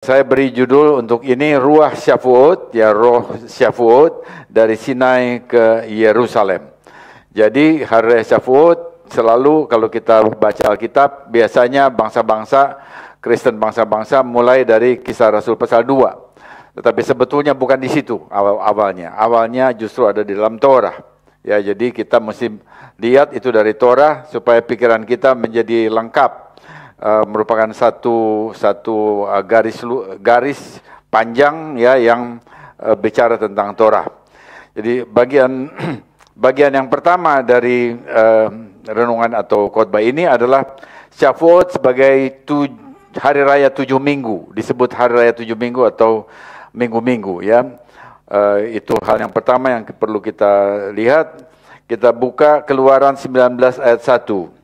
Saya beri judul untuk ini Ruah Syafuot, ya Roh Syafuot dari Sinai ke Yerusalem. Jadi hari raya Syafuot selalu kalau kita baca Alkitab biasanya bangsa-bangsa Kristen bangsa-bangsa mulai dari Kisah Rasul pasal 2. Tetapi sebetulnya bukan di situ awalnya. Awalnya justru ada di dalam Torah. Ya, jadi kita mesti lihat itu dari Torah supaya pikiran kita menjadi lengkap. Merupakan satu garis panjang ya yang bicara tentang Torah. Jadi bagian yang pertama dari renungan atau khotbah ini adalah Syafuot sebagai hari raya 7 minggu, disebut hari raya 7 minggu atau minggu-minggu ya. Itu hal yang pertama yang perlu kita lihat. Kita buka Keluaran 19 ayat 1.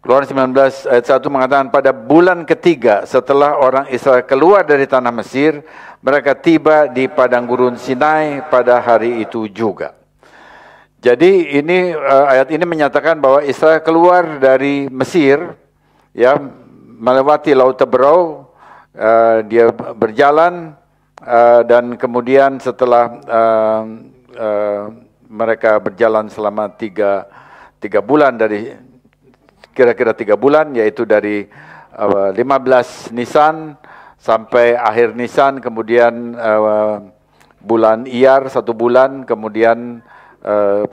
Keluaran 19 ayat 1 mengatakan pada bulan ketiga setelah orang Israel keluar dari tanah Mesir, mereka tiba di padang gurun Sinai pada hari itu juga. Jadi ini ayat ini menyatakan bahwa Israel keluar dari Mesir, ya melewati Laut Teberau, dia berjalan dan kemudian setelah mereka berjalan selama tiga bulan dari kira-kira 3 bulan, yaitu dari 15 Nisan sampai akhir Nisan, kemudian bulan Iyar 1 bulan, kemudian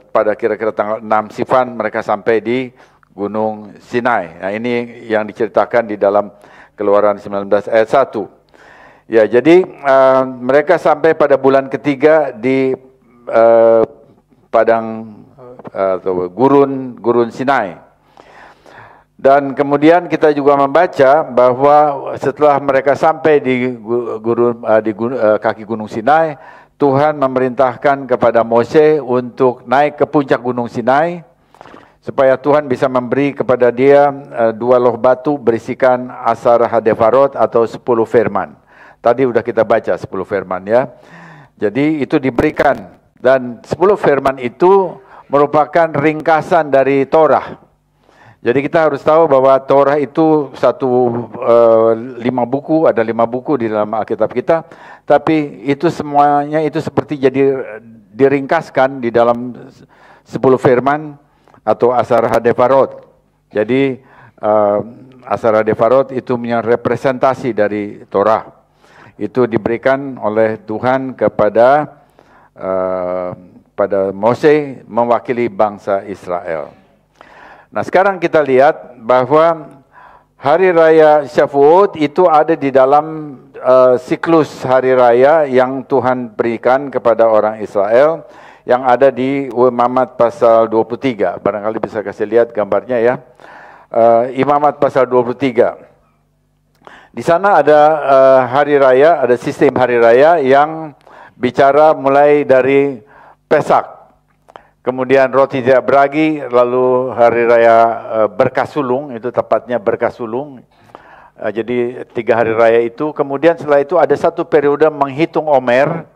pada kira-kira tanggal 6 Sivan mereka sampai di Gunung Sinai. Nah, ini yang diceritakan di dalam Keluaran 19 ayat 1. Ya, jadi mereka sampai pada bulan ketiga di padang atau gurun Sinai. Dan kemudian kita juga membaca bahwa setelah mereka sampai di kaki Gunung Sinai, Tuhan memerintahkan kepada Mose untuk naik ke puncak Gunung Sinai supaya Tuhan bisa memberi kepada dia 2 loh batu berisikan asar hadefarot atau 10 firman. Tadi udah kita baca 10 firman ya. Jadi itu diberikan dan 10 firman itu merupakan ringkasan dari Torah. Jadi kita harus tahu bahwa Torah itu 5 buku, ada 5 buku di dalam Alkitab kita, tapi itu semuanya itu seperti jadi diringkaskan di dalam 10 firman atau asar hadefarot. Jadi asar hadefarot itu punya representasi dari Torah. Itu diberikan oleh Tuhan kepada pada Mose mewakili bangsa Israel. Nah, sekarang kita lihat bahwa hari raya Syafuot itu ada di dalam siklus hari raya yang Tuhan berikan kepada orang Israel yang ada di Imamat pasal 23. Barangkali bisa kasih lihat gambarnya ya. Imamat pasal 23. Di sana ada hari raya, ada sistem hari raya yang bicara mulai dari Pesak. Kemudian roti tidak beragi, lalu hari raya berkah sulung, itu tepatnya berkah sulung. Jadi 3 hari raya itu, kemudian setelah itu ada satu periode menghitung Omer,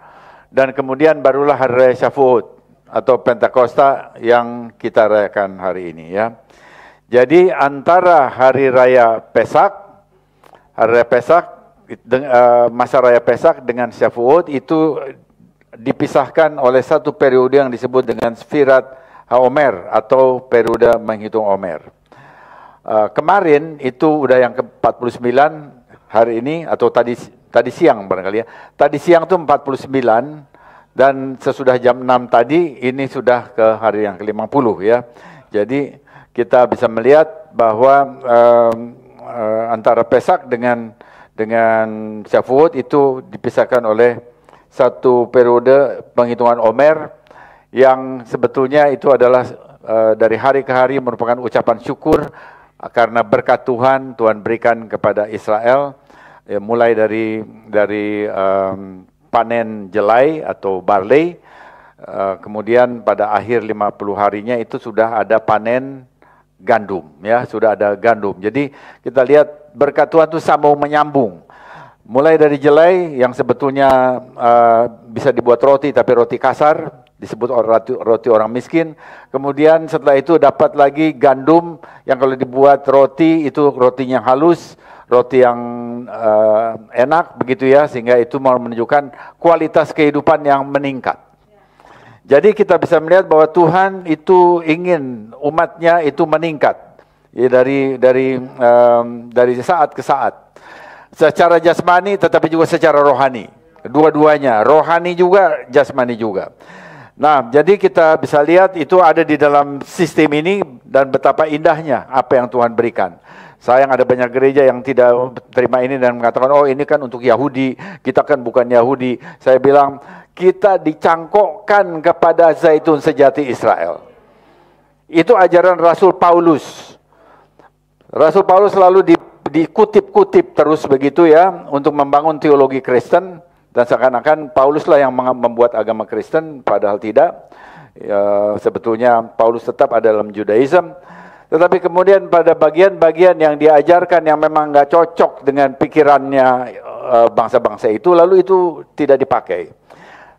dan kemudian barulah hari raya Syafuot atau Pentakosta yang kita rayakan hari ini ya. Jadi antara hari raya Pesak, masa raya Pesak dengan Syafuot itu dipisahkan oleh satu periode yang disebut dengan Sfirat HaOmer atau periode menghitung Omer. Kemarin itu udah yang ke-49 hari ini atau tadi siang barangkali ya. Tadi siang itu 49 dan sesudah jam 6 tadi ini sudah ke hari yang ke-50 ya. Jadi kita bisa melihat bahwa antara Pesak dengan Syafuot itu dipisahkan oleh satu periode penghitungan Omer yang sebetulnya itu adalah dari hari ke hari merupakan ucapan syukur karena berkat Tuhan berikan kepada Israel ya, mulai dari panen jelai atau barley, kemudian pada akhir 50 harinya itu sudah ada panen gandum ya, sudah ada gandum. Jadi kita lihat berkat Tuhan itu sambung menyambung. Mulai dari jelai yang sebetulnya bisa dibuat roti tapi roti kasar, disebut roti orang miskin. Kemudian setelah itu dapat lagi gandum yang kalau dibuat roti itu rotinya halus, roti yang enak begitu ya, sehingga itu menunjukkan kualitas kehidupan yang meningkat. Jadi kita bisa melihat bahwa Tuhan itu ingin umatnya itu meningkat ya, dari saat ke saat. Secara jasmani tetapi juga secara rohani. Dua-duanya, rohani juga, jasmani juga. Nah, jadi kita bisa lihat itu ada di dalam sistem ini dan betapa indahnya apa yang Tuhan berikan. Sayang ada banyak gereja yang tidak terima ini dan mengatakan, oh ini kan untuk Yahudi, kita kan bukan Yahudi. Saya bilang, kita dicangkokkan kepada zaitun sejati Israel. Itu ajaran Rasul Paulus. Rasul Paulus selalu dikutip-kutip terus begitu ya, untuk membangun teologi Kristen. Dan seakan-akan Pauluslah yang membuat agama Kristen, padahal tidak. Ya, sebetulnya Paulus tetap ada dalam Judaism. Tetapi kemudian pada bagian-bagian yang diajarkan yang memang nggak cocok dengan pikirannya bangsa-bangsa itu, lalu itu tidak dipakai.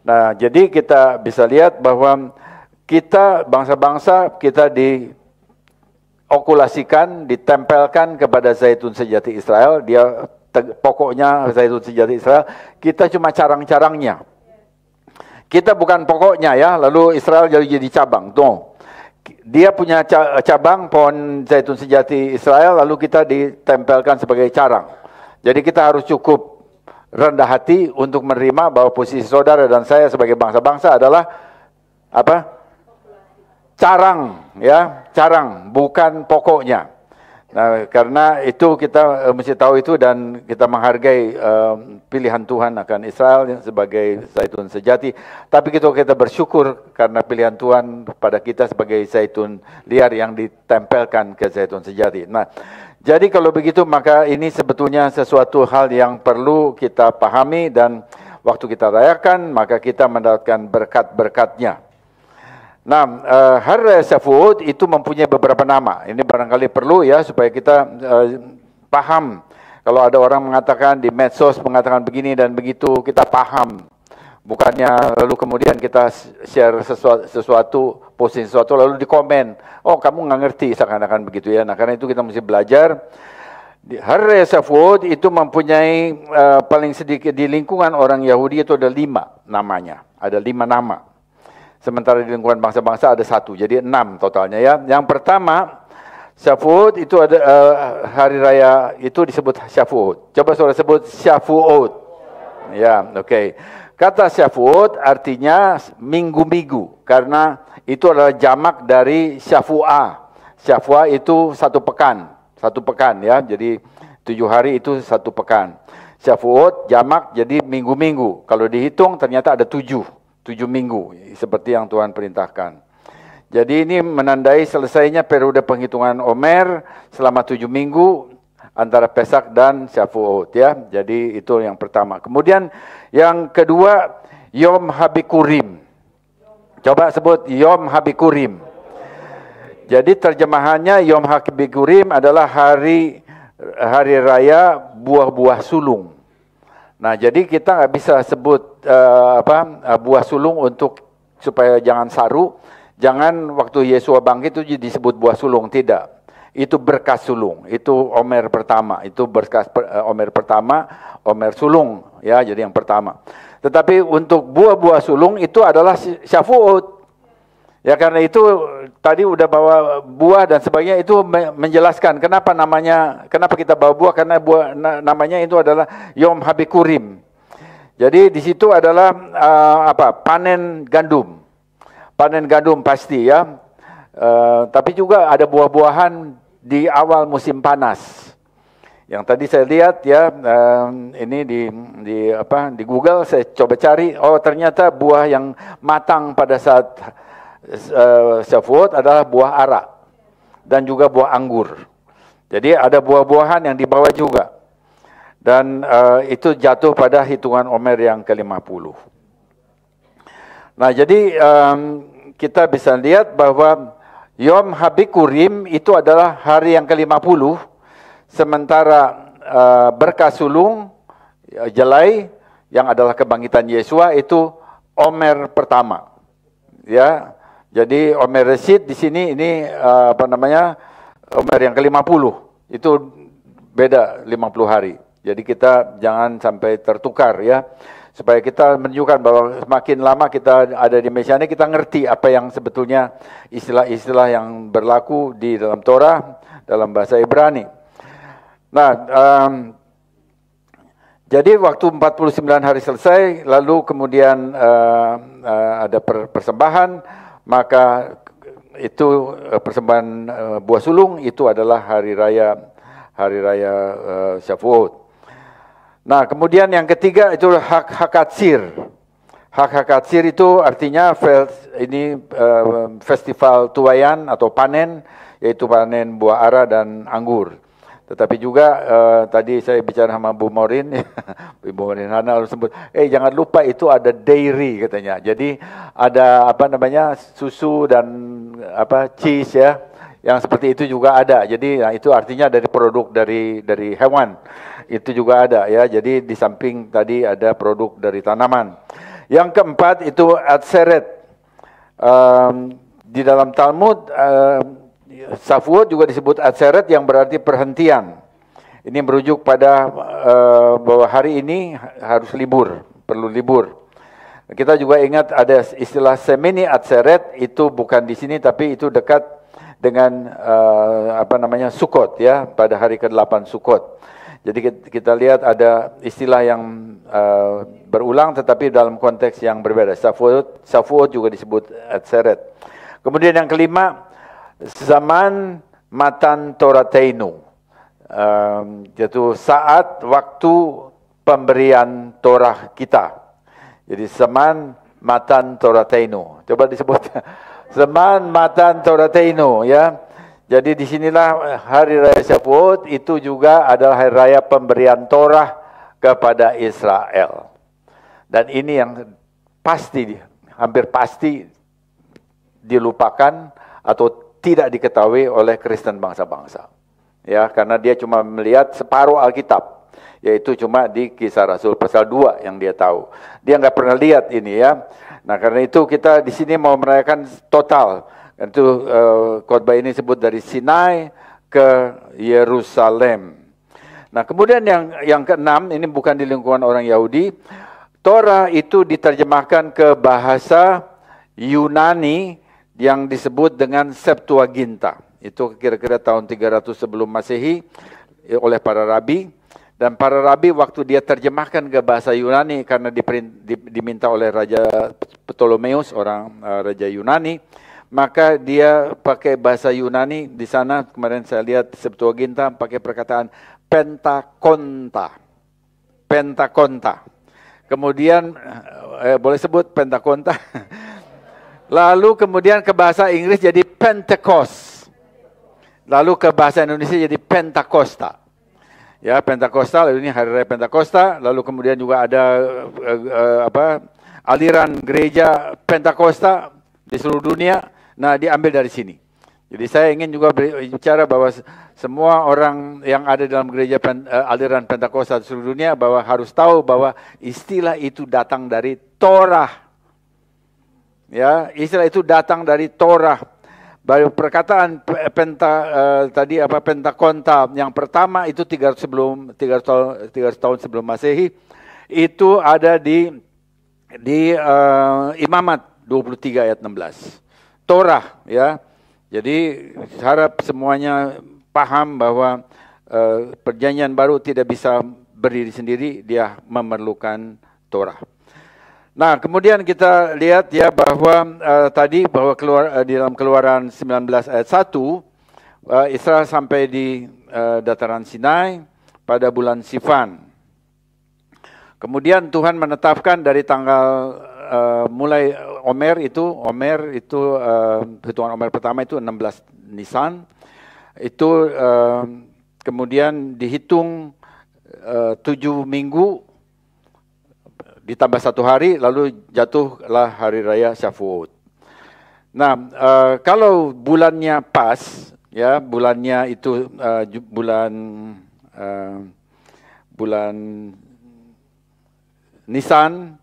Nah, jadi kita bisa lihat bahwa kita bangsa-bangsa, kita diokulasikan, ditempelkan kepada zaitun sejati Israel. Dia pokoknya zaitun sejati Israel, kita cuma carang-carangnya. Kita bukan pokoknya ya, lalu Israel jadi cabang. No. Dia punya cabang pohon zaitun sejati Israel, lalu kita ditempelkan sebagai carang. Jadi kita harus cukup rendah hati untuk menerima bahwa posisi saudara dan saya sebagai bangsa-bangsa adalah apa? Carang, ya, carang, bukan pokoknya. Nah, karena itu kita mesti tahu itu dan kita menghargai pilihan Tuhan akan Israel sebagai zaitun sejati. Tapi kita bersyukur karena pilihan Tuhan pada kita sebagai zaitun liar yang ditempelkan ke zaitun sejati. Nah, jadi kalau begitu maka ini sebetulnya sesuatu hal yang perlu kita pahami dan waktu kita rayakan maka kita mendapatkan berkat-berkatnya. Nah, Hari Raya Shavuot itu mempunyai beberapa nama. Ini barangkali perlu ya supaya kita paham. Kalau ada orang mengatakan di medsos mengatakan begini dan begitu, kita paham. Bukannya lalu kemudian kita share sesuatu, posting sesuatu lalu di komen. Oh, kamu nggak ngerti seakan-akan begitu ya. Nah, karena itu kita mesti belajar. Hari Raya Shavuot itu mempunyai paling sedikit di lingkungan orang Yahudi itu ada 5 namanya. Ada 5 nama. Sementara di lingkungan bangsa-bangsa ada 1, jadi 6 totalnya ya. Yang pertama, Shavuot itu ada hari raya itu disebut Shavuot. Coba saudara sebut Shavuot. Ya, oke. Kata Shavuot artinya minggu-minggu karena itu adalah jamak dari Shavua. Shavua itu 1 pekan, 1 pekan ya. Jadi 7 hari itu 1 pekan. Shavuot jamak jadi minggu-minggu. Kalau dihitung ternyata ada 7 minggu, seperti yang Tuhan perintahkan. Jadi ini menandai selesainya periode penghitungan Omer selama 7 minggu antara Pesak dan Shavuot ya. Jadi itu yang pertama. Kemudian yang kedua Yom Habikurim. Coba sebut Yom Habikurim. Jadi terjemahannya Yom Habikurim adalah hari raya buah-buah sulung. Nah, jadi kita nggak bisa sebut buah sulung untuk supaya jangan saru, jangan waktu Yesua bangkit itu disebut buah sulung, tidak. Itu berkas sulung, itu Omer pertama, itu berkas Omer pertama, Omer sulung, ya, jadi yang pertama. Tetapi untuk buah-buah sulung itu adalah Shavuot. Ya karena itu tadi udah bawa buah dan sebagainya itu menjelaskan kenapa kita bawa buah, karena buah namanya itu adalah Yom Habikurim. Jadi di situ adalah panen gandum. Panen gandum pasti ya. Tapi juga ada buah-buahan di awal musim panas. Yang tadi saya lihat ya, ini di Google saya coba cari, oh ternyata buah yang matang pada saat Shavuot adalah buah ara dan juga buah anggur. Jadi ada buah-buahan yang dibawa juga. Dan itu jatuh pada hitungan Omer yang ke-50. Nah, jadi kita bisa lihat bahwa Yom Habikurim itu adalah hari yang ke-50, sementara berkas sulung jelai yang adalah kebangkitan Yesua itu Omer pertama. ya. Jadi Omer Rashid di sini ini Omer yang ke-50. Itu beda 50 hari. Jadi kita jangan sampai tertukar ya. Supaya kita menunjukkan bahwa semakin lama kita ada di Mesiani, kita ngerti apa yang sebetulnya istilah-istilah yang berlaku di dalam Torah, dalam bahasa Ibrani. Nah, jadi waktu 49 hari selesai, lalu kemudian ada persembahan, maka itu persembahan buah sulung itu adalah hari raya Shavuot. Nah, kemudian yang ketiga itu hak hakatsir. Hak hakatsir itu artinya festival tuayan atau panen, yaitu panen buah ara dan anggur. Tetapi juga tadi saya bicara sama Bu Morin, Bu Morin Hana lalu sebut, jangan lupa itu ada dairy katanya. Jadi ada susu dan cheese ya, yang seperti itu juga ada. Jadi itu artinya dari produk dari hewan. Itu juga ada ya. Jadi di samping tadi ada produk dari tanaman. Yang keempat itu atseret. Di dalam Talmud Shavuot juga disebut atseret yang berarti perhentian. Ini merujuk pada bahwa hari ini harus libur, perlu libur. Kita juga ingat ada istilah semini atseret, itu bukan di sini tapi itu dekat dengan Sukkot ya, pada hari ke-8 Sukkot. Jadi kita lihat ada istilah yang berulang tetapi dalam konteks yang berbeda. Shavuot juga disebut atseret. Kemudian yang kelima, zaman matan Torateinu, yaitu saat waktu pemberian Torah kita. Jadi zaman matan Torateinu. Coba disebut zaman matan Torateinu ya. Jadi disinilah hari raya Shavuot itu juga adalah hari raya pemberian Torah kepada Israel. Dan ini yang hampir pasti dilupakan atau tidak diketahui oleh Kristen bangsa-bangsa. Ya, karena dia cuma melihat separuh Alkitab, yaitu cuma di Kisah Rasul pasal 2 yang dia tahu. Dia nggak pernah lihat ini ya. Nah, karena itu kita di sini mau merayakan total. Itu khotbah ini sebut dari Sinai ke Yerusalem. Nah, kemudian yang keenam, ini bukan di lingkungan orang Yahudi. Torah itu diterjemahkan ke bahasa Yunani yang disebut dengan Septuaginta. Itu kira-kira tahun 300 sebelum Masehi oleh para rabi. Dan para rabi waktu dia terjemahkan ke bahasa Yunani karena diminta oleh Raja Ptolemeus, orang Raja Yunani, maka dia pakai bahasa Yunani. Di sana kemarin saya lihat Septuaginta pakai perkataan pentakonta. Pentakonta. Kemudian boleh sebut pentakonta. Lalu kemudian ke bahasa Inggris jadi Pentecost. Lalu ke bahasa Indonesia jadi Pentakosta. Ya, Pentakosta, lalu ini hari raya Pentakosta, lalu kemudian juga ada aliran gereja Pentakosta di seluruh dunia. Nah, diambil dari sini. Jadi saya ingin juga bicara bahwa semua orang yang ada dalam gereja aliran Pentakosta di seluruh dunia bahwa harus tahu bahwa istilah itu datang dari Torah. Ya, istilah itu datang dari Torah. Baru perkataan Pentakonta yang pertama itu 300 tahun sebelum Masehi itu ada di Imamat 23 ayat 16. Torah ya. Jadi harap semuanya paham bahwa perjanjian baru tidak bisa berdiri sendiri, dia memerlukan Torah. Nah, kemudian kita lihat ya bahwa tadi bahwa di dalam Keluaran 19 ayat 1 Israel sampai di dataran Sinai pada bulan Sivan. Kemudian Tuhan menetapkan dari tanggal mulai Omer itu hitungan Omer pertama itu 16 Nisan. Itu kemudian dihitung 7 minggu ditambah 1 hari, lalu jatuhlah hari raya Shavuot. Nah, kalau bulannya pas, ya bulannya itu bulan Nisan,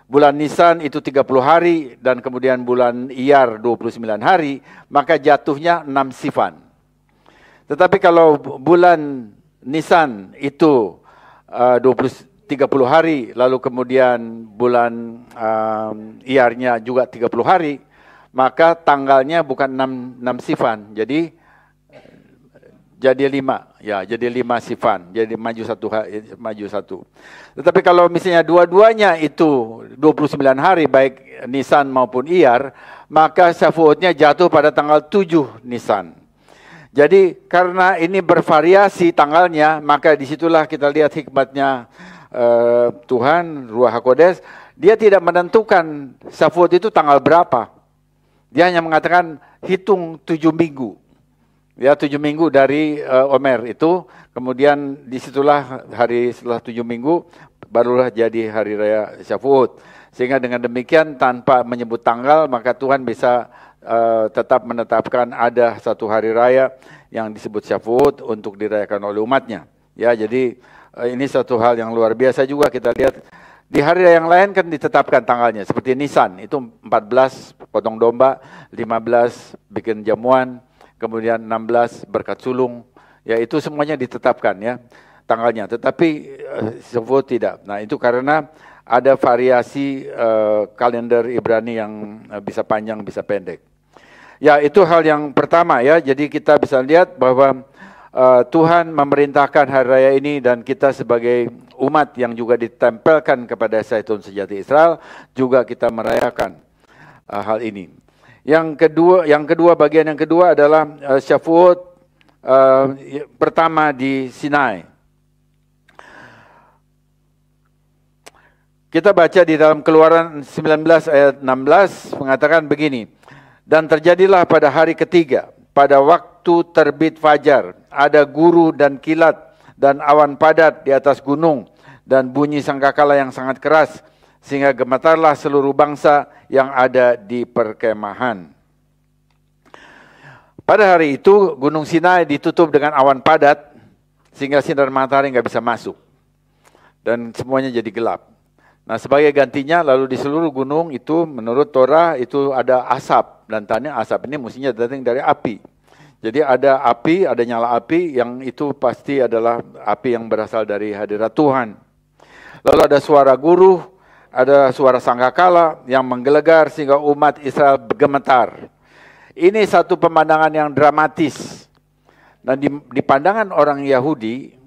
bulan Nisan itu 30 hari, dan kemudian bulan Iyar 29 hari, maka jatuhnya 6 sifan. Tetapi kalau bulan Nisan itu 30 hari, lalu kemudian bulan Iyarnya juga 30 hari, maka tanggalnya bukan 6 sifan, jadi 5, ya, jadi 5 sifan, jadi maju satu. Tetapi kalau misalnya dua-duanya itu 29 hari, baik Nisan maupun Iyar, maka Syafuotnya jatuh pada tanggal 7 Nisan. Jadi karena ini bervariasi tanggalnya, maka disitulah kita lihat hikmatnya Tuhan, Ruach HaKodes. Dia tidak menentukan Syafuot itu tanggal berapa. Dia hanya mengatakan hitung 7 minggu. Ya, 7 minggu dari Omer itu, kemudian disitulah hari setelah 7 minggu, barulah jadi hari raya Syafuot. Sehingga dengan demikian tanpa menyebut tanggal, maka Tuhan bisa tetap menetapkan ada satu hari raya yang disebut Syafuot untuk dirayakan oleh umatnya. Ya, jadi ini satu hal yang luar biasa juga kita lihat. Di hari yang lain kan ditetapkan tanggalnya, seperti Nisan, itu 14 potong domba, 15 bikin jamuan, kemudian 16 berkat sulung, ya itu semuanya ditetapkan ya tanggalnya. Tetapi Syafuot tidak. Nah itu karena ada variasi kalender Ibrani yang bisa panjang, bisa pendek. Ya itu hal yang pertama ya, jadi kita bisa lihat bahwa Tuhan memerintahkan hari raya ini, dan kita sebagai umat yang juga ditempelkan kepada Zaitun Sejati Israel, juga kita merayakan hal ini. Yang kedua bagian yang kedua adalah Syafuot pertama di Sinai. Kita baca di dalam Keluaran 19 ayat 16 mengatakan begini. Dan terjadilah pada hari ketiga, pada waktu terbit fajar, ada guru dan kilat dan awan padat di atas gunung, dan bunyi sangkakala yang sangat keras, sehingga gemetarlah seluruh bangsa yang ada di perkemahan. Pada hari itu Gunung Sinai ditutup dengan awan padat, sehingga sinar matahari nggak bisa masuk, dan semuanya jadi gelap. Nah sebagai gantinya, lalu di seluruh gunung itu menurut Torah itu ada asap, dan tanya asap ini mestinya datang dari api. Jadi ada api, ada nyala api, yang itu pasti adalah api yang berasal dari hadirat Tuhan. Lalu ada suara guru, ada suara sangkakala yang menggelegar sehingga umat Israel gemetar. Ini satu pemandangan yang dramatis. Dan di pandangan orang Yahudi,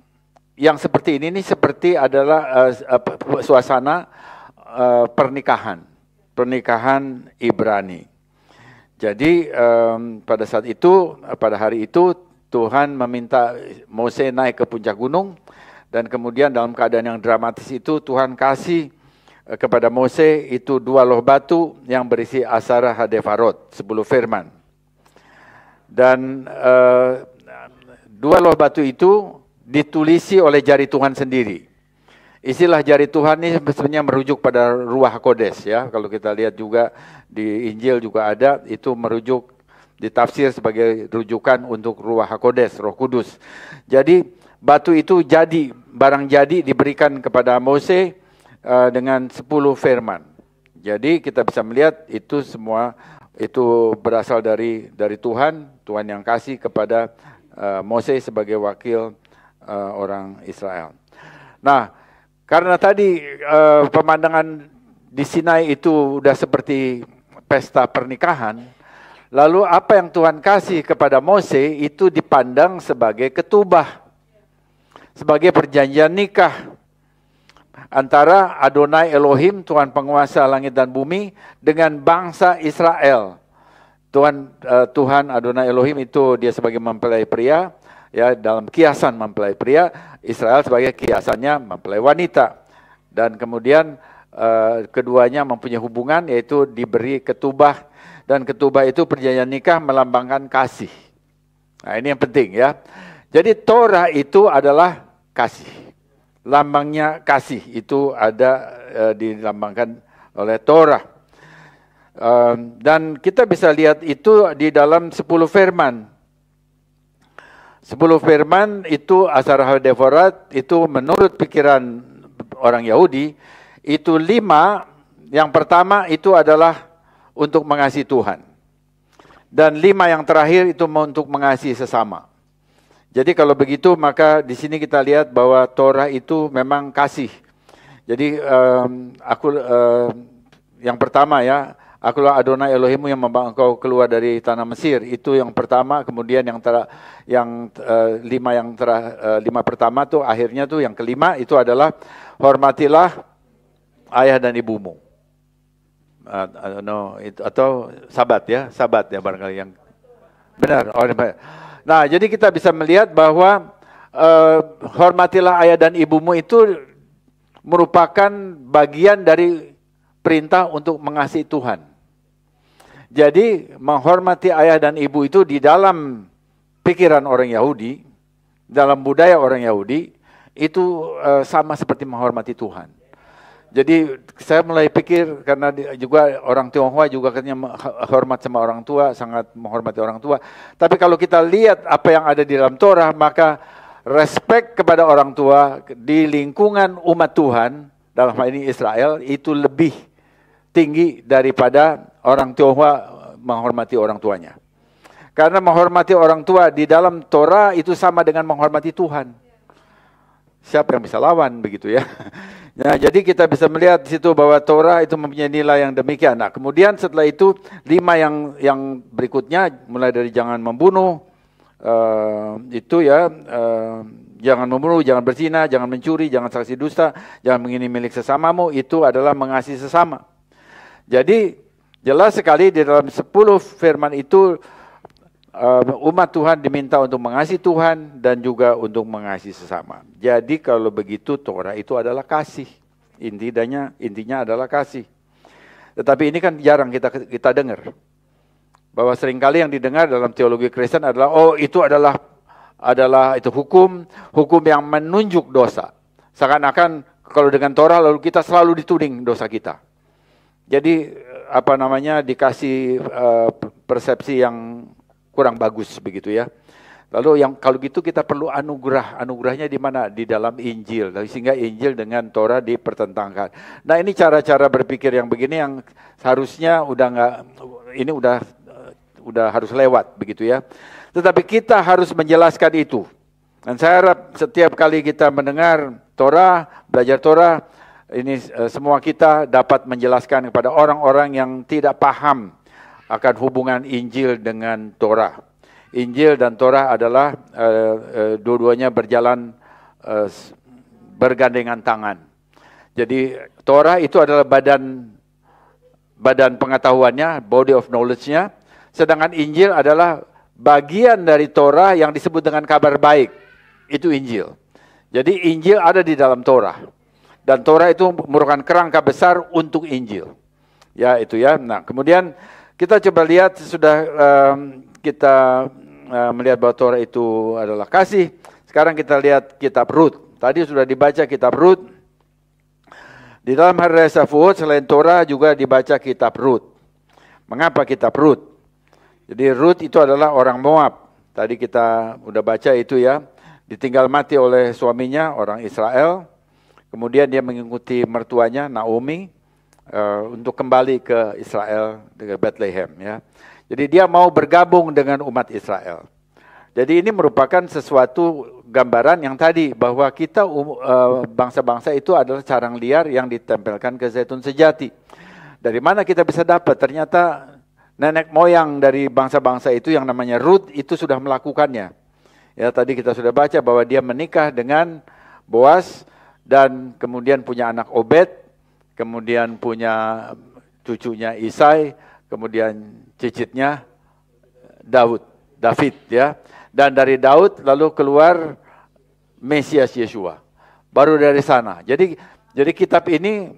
yang seperti ini seperti adalah suasana pernikahan Ibrani. Jadi pada saat itu, pada hari itu Tuhan meminta Mose naik ke puncak gunung, dan kemudian dalam keadaan yang dramatis itu Tuhan kasih kepada Mose itu 2 loh batu yang berisi Asara Hadefarot, 10 firman. Dan 2 loh batu itu ditulisi oleh jari Tuhan sendiri. Istilah jari Tuhan ini sebenarnya merujuk pada Ruach HaKodes ya. Kalau kita lihat juga di Injil juga ada, itu merujuk, ditafsir sebagai rujukan untuk Ruach HaKodes, Roh Kudus. Jadi batu itu jadi, barang jadi diberikan kepada Mose dengan 10 firman. Jadi kita bisa melihat itu semua itu berasal dari Tuhan yang kasih kepada Mose sebagai wakil orang Israel. Nah, karena tadi pemandangan di Sinai itu udah seperti pesta pernikahan, lalu apa yang Tuhan kasih kepada Mose itu dipandang sebagai ketubah, sebagai perjanjian nikah antara Adonai Elohim, Tuhan penguasa langit dan bumi, dengan bangsa Israel. Tuhan Adonai Elohim itu dia sebagai mempelai pria, ya dalam kiasan mempelai pria, Israel sebagai kiasannya mempelai wanita. Dan kemudian keduanya mempunyai hubungan, yaitu diberi ketubah, dan ketubah itu perjanjian nikah melambangkan kasih. Nah ini yang penting ya. Jadi Torah itu adalah kasih. Lambangnya kasih itu ada dilambangkan oleh Torah. Dan kita bisa lihat itu di dalam 10 firman. 10 firman itu Asara Hadefarat itu menurut pikiran orang Yahudi, itu 5 yang pertama itu adalah untuk mengasihi Tuhan. Dan 5 yang terakhir itu untuk mengasihi sesama. Jadi kalau begitu maka di sini kita lihat bahwa Torah itu memang kasih. Jadi yang pertama ya, akulah Adonai Elohimmu yang membawa engkau keluar dari tanah Mesir. Itu yang pertama. Kemudian lima pertama tuh akhirnya tuh yang kelima itu adalah hormatilah ayah dan ibumu. Atau sabat ya barangkali yang benar. Nah, jadi kita bisa melihat bahwa hormatilah ayah dan ibumu itu merupakan bagian dari perintah untuk mengasihi Tuhan. Jadi menghormati ayah dan ibu itu di dalam pikiran orang Yahudi, dalam budaya orang Yahudi itu sama seperti menghormati Tuhan. Jadi saya mulai pikir, karena juga orang Tionghoa juga katanya hormat sama orang tua, sangat menghormati orang tua. Tapi kalau kita lihat apa yang ada di dalam Torah, maka respek kepada orang tua di lingkungan umat Tuhan, dalam hal ini Israel, itu lebih tinggi daripada orang Tionghoa menghormati orang tuanya. Karena menghormati orang tua di dalam Torah itu sama dengan menghormati Tuhan. Siapa yang bisa lawan begitu ya? Nah, jadi kita bisa melihat di situ bahwa Torah itu mempunyai nilai yang demikian. Nah, kemudian setelah itu 5 yang berikutnya, mulai dari jangan membunuh, jangan membunuh, jangan berzina, jangan mencuri, jangan saksi dusta, jangan mengingini milik sesamamu, itu adalah mengasihi sesama. Jadi jelas sekali di dalam 10 firman itu umat Tuhan diminta untuk mengasihi Tuhan dan juga untuk mengasihi sesama. Jadi kalau begitu Torah itu adalah kasih. Intinya adalah kasih. Tetapi ini kan jarang kita dengar. Bahwa seringkali yang didengar dalam teologi Kristen adalah itu adalah itu hukum yang menunjuk dosa. Seakan-akan kalau dengan Torah lalu kita selalu dituding dosa kita. Jadi dikasih persepsi yang kurang bagus begitu ya. Lalu kalau gitu kita perlu anugerah. Anugerahnya di mana? Di dalam Injil. Sehingga Injil dengan Torah dipertentangkan. Nah, ini cara-cara berpikir yang begini yang seharusnya udah harus lewat begitu ya. Tetapi kita harus menjelaskan itu. Dan saya harap setiap kali kita mendengar Torah, belajar Torah, ini semua kita dapat menjelaskan kepada orang-orang yang tidak paham akan hubungan Injil dengan Torah. Injil dan Torah adalah dua-duanya berjalan bergandengan tangan. Jadi Torah itu adalah badan pengetahuannya, body of knowledge-nya. Sedangkan Injil adalah bagian dari Torah yang disebut dengan kabar baik. Itu Injil. Jadi Injil ada di dalam Torah. Dan Torah itu merupakan kerangka besar untuk Injil. Ya, itu ya. Nah, kemudian kita coba lihat sudah kita melihat bahwa Torah itu adalah kasih. Sekarang kita lihat kitab Rut. Tadi sudah dibaca kitab Rut. Di dalam hari raya Shavuot selain Torah juga dibaca kitab Rut. Mengapa kitab Rut? Jadi Rut itu adalah orang Moab. Tadi kita udah baca itu ya. Ditinggal mati oleh suaminya, orang Israel. Kemudian dia mengikuti mertuanya, Naomi, untuk kembali ke Israel, ke Bethlehem ya. Jadi dia mau bergabung dengan umat Israel. Jadi ini merupakan sesuatu gambaran yang tadi bahwa kita bangsa-bangsa itu adalah carang liar yang ditempelkan ke zaitun sejati. Dari mana kita bisa dapat? Ternyata nenek moyang dari bangsa-bangsa itu yang namanya Rut itu sudah melakukannya. Ya, tadi kita sudah baca bahwa dia menikah dengan Boaz dan kemudian punya anak Obed. Kemudian punya cucunya Isai, kemudian cicitnya David ya. Dan dari Daud lalu keluar Mesias Yeshua. Baru dari sana. Jadi kitab ini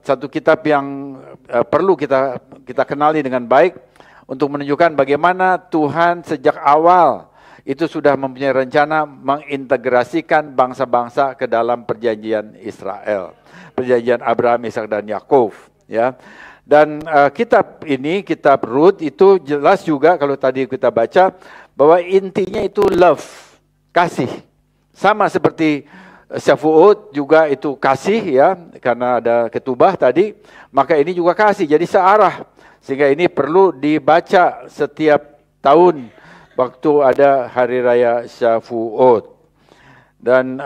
satu kitab yang perlu kita kenali dengan baik untuk menunjukkan bagaimana Tuhan sejak awal itu sudah mempunyai rencana mengintegrasikan bangsa-bangsa ke dalam perjanjian Israel. Perjanjian Abraham, Ishak dan Yakov ya. Dan kitab ini, kitab Rut itu jelas juga kalau tadi kita baca bahwa intinya itu love, kasih. Sama seperti Syafu'ud juga itu kasih ya, karena ada ketubah tadi, maka ini juga kasih, jadi searah. Sehingga ini perlu dibaca setiap tahun waktu ada hari raya Syafu'ud. Dan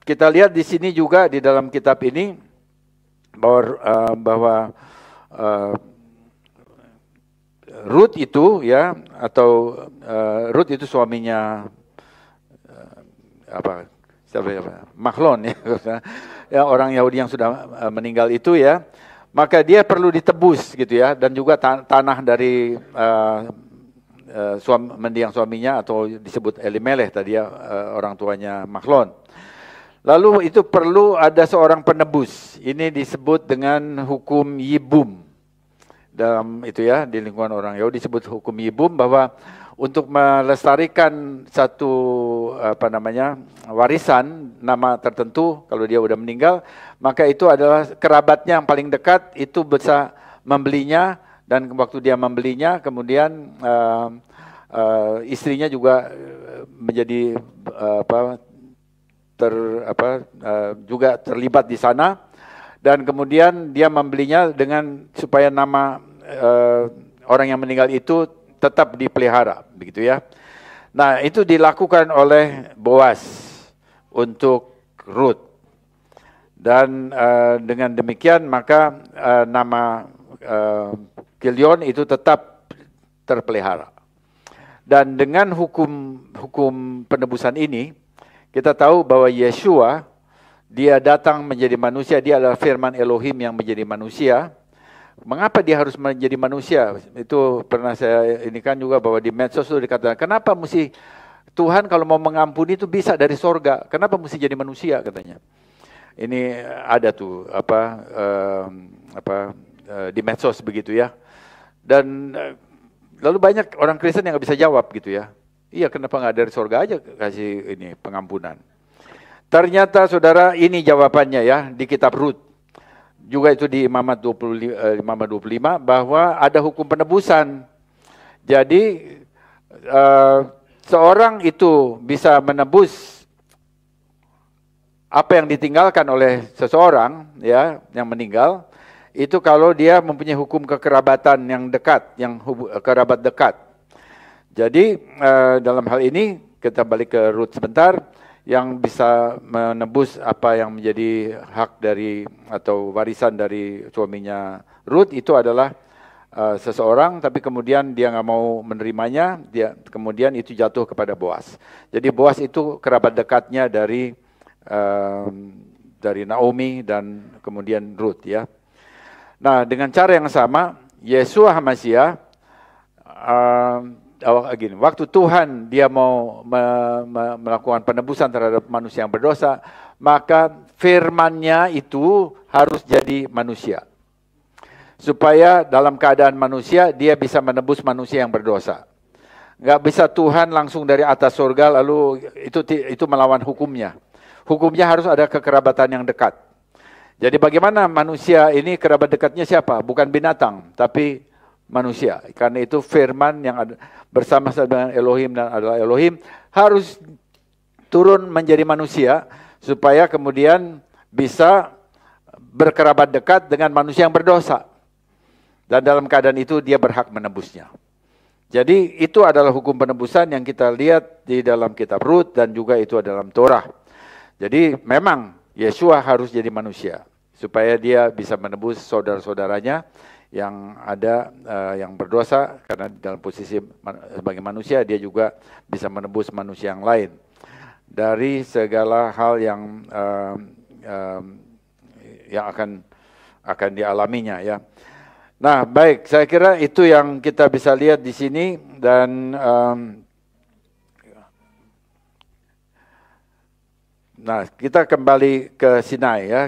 kita lihat di sini juga di dalam kitab ini bahwa Ruth itu ya, atau Ruth itu suaminya Mahlon ya, ya orang Yahudi yang sudah meninggal itu ya, maka dia perlu ditebus gitu ya, dan juga tanah dari mendiang suaminya atau disebut Elimelech tadi ya, orang tuanya Mahlon. Lalu itu perlu ada seorang penebus. Ini disebut dengan hukum Yibum. Dalam itu ya, di lingkungan orang Yahudi disebut hukum Yibum, bahwa untuk melestarikan satu warisan nama tertentu, kalau dia sudah meninggal, maka itu adalah kerabatnya yang paling dekat itu bisa membelinya, dan waktu dia membelinya kemudian istrinya juga menjadi juga terlibat di sana, dan kemudian dia membelinya dengan supaya nama orang yang meninggal itu tetap dipelihara, begitu ya. Nah, itu dilakukan oleh Boaz untuk Ruth. Dan dengan demikian maka nama Kilion itu tetap terpelihara. Dan dengan hukum penebusan ini, kita tahu bahwa Yeshua, dia datang menjadi manusia, dia adalah firman Elohim yang menjadi manusia. Mengapa dia harus menjadi manusia? Itu pernah saya inikan juga, bahwa di medsos itu dikatakan, kenapa mesti Tuhan kalau mau mengampuni itu bisa dari sorga, kenapa mesti jadi manusia katanya. Ini ada tuh di medsos begitu ya. Dan lalu banyak orang Kristen yang nggak bisa jawab gitu ya. Iya, kenapa nggak dari sorga aja kasih ini pengampunan? Ternyata saudara, ini jawabannya ya di kitab Rut. Juga itu di Imamat 25, bahwa ada hukum penebusan. Jadi seorang itu bisa menebus apa yang ditinggalkan oleh seseorang ya yang meninggal, itu kalau dia mempunyai hukum kekerabatan yang dekat, yang kerabat dekat. Jadi dalam hal ini kita balik ke Rut sebentar, yang bisa menebus apa yang menjadi hak dari atau warisan dari suaminya Rut itu adalah seseorang, tapi kemudian dia nggak mau menerimanya, dia kemudian itu jatuh kepada Boaz. Jadi Boaz itu kerabat dekatnya dari Naomi dan kemudian Rut ya. Nah, dengan cara yang sama, Yeshua HaMashiach waktu Tuhan dia mau melakukan penebusan terhadap manusia yang berdosa, maka firman-Nya itu harus jadi manusia. Supaya dalam keadaan manusia dia bisa menebus manusia yang berdosa. Nggak bisa Tuhan langsung dari atas surga lalu itu melawan hukumnya. Hukumnya harus ada kekerabatan yang dekat. Jadi bagaimana manusia ini kerabat dekatnya siapa? Bukan binatang, tapi manusia. Karena itu firman yang ada bersama-sama dengan Elohim dan adalah Elohim harus turun menjadi manusia supaya kemudian bisa berkerabat dekat dengan manusia yang berdosa. Dan dalam keadaan itu dia berhak menebusnya. Jadi itu adalah hukum penebusan yang kita lihat di dalam kitab Rut dan juga itu dalam Torah. Jadi memang Yeshua harus jadi manusia supaya dia bisa menebus saudara-saudaranya yang ada yang berdosa, karena dalam posisi sebagai manusia dia juga bisa menebus manusia yang lain dari segala hal yang akan dialaminya ya. Nah, baik, saya kira itu yang kita bisa lihat di sini. Dan nah, kita kembali ke Sinai ya,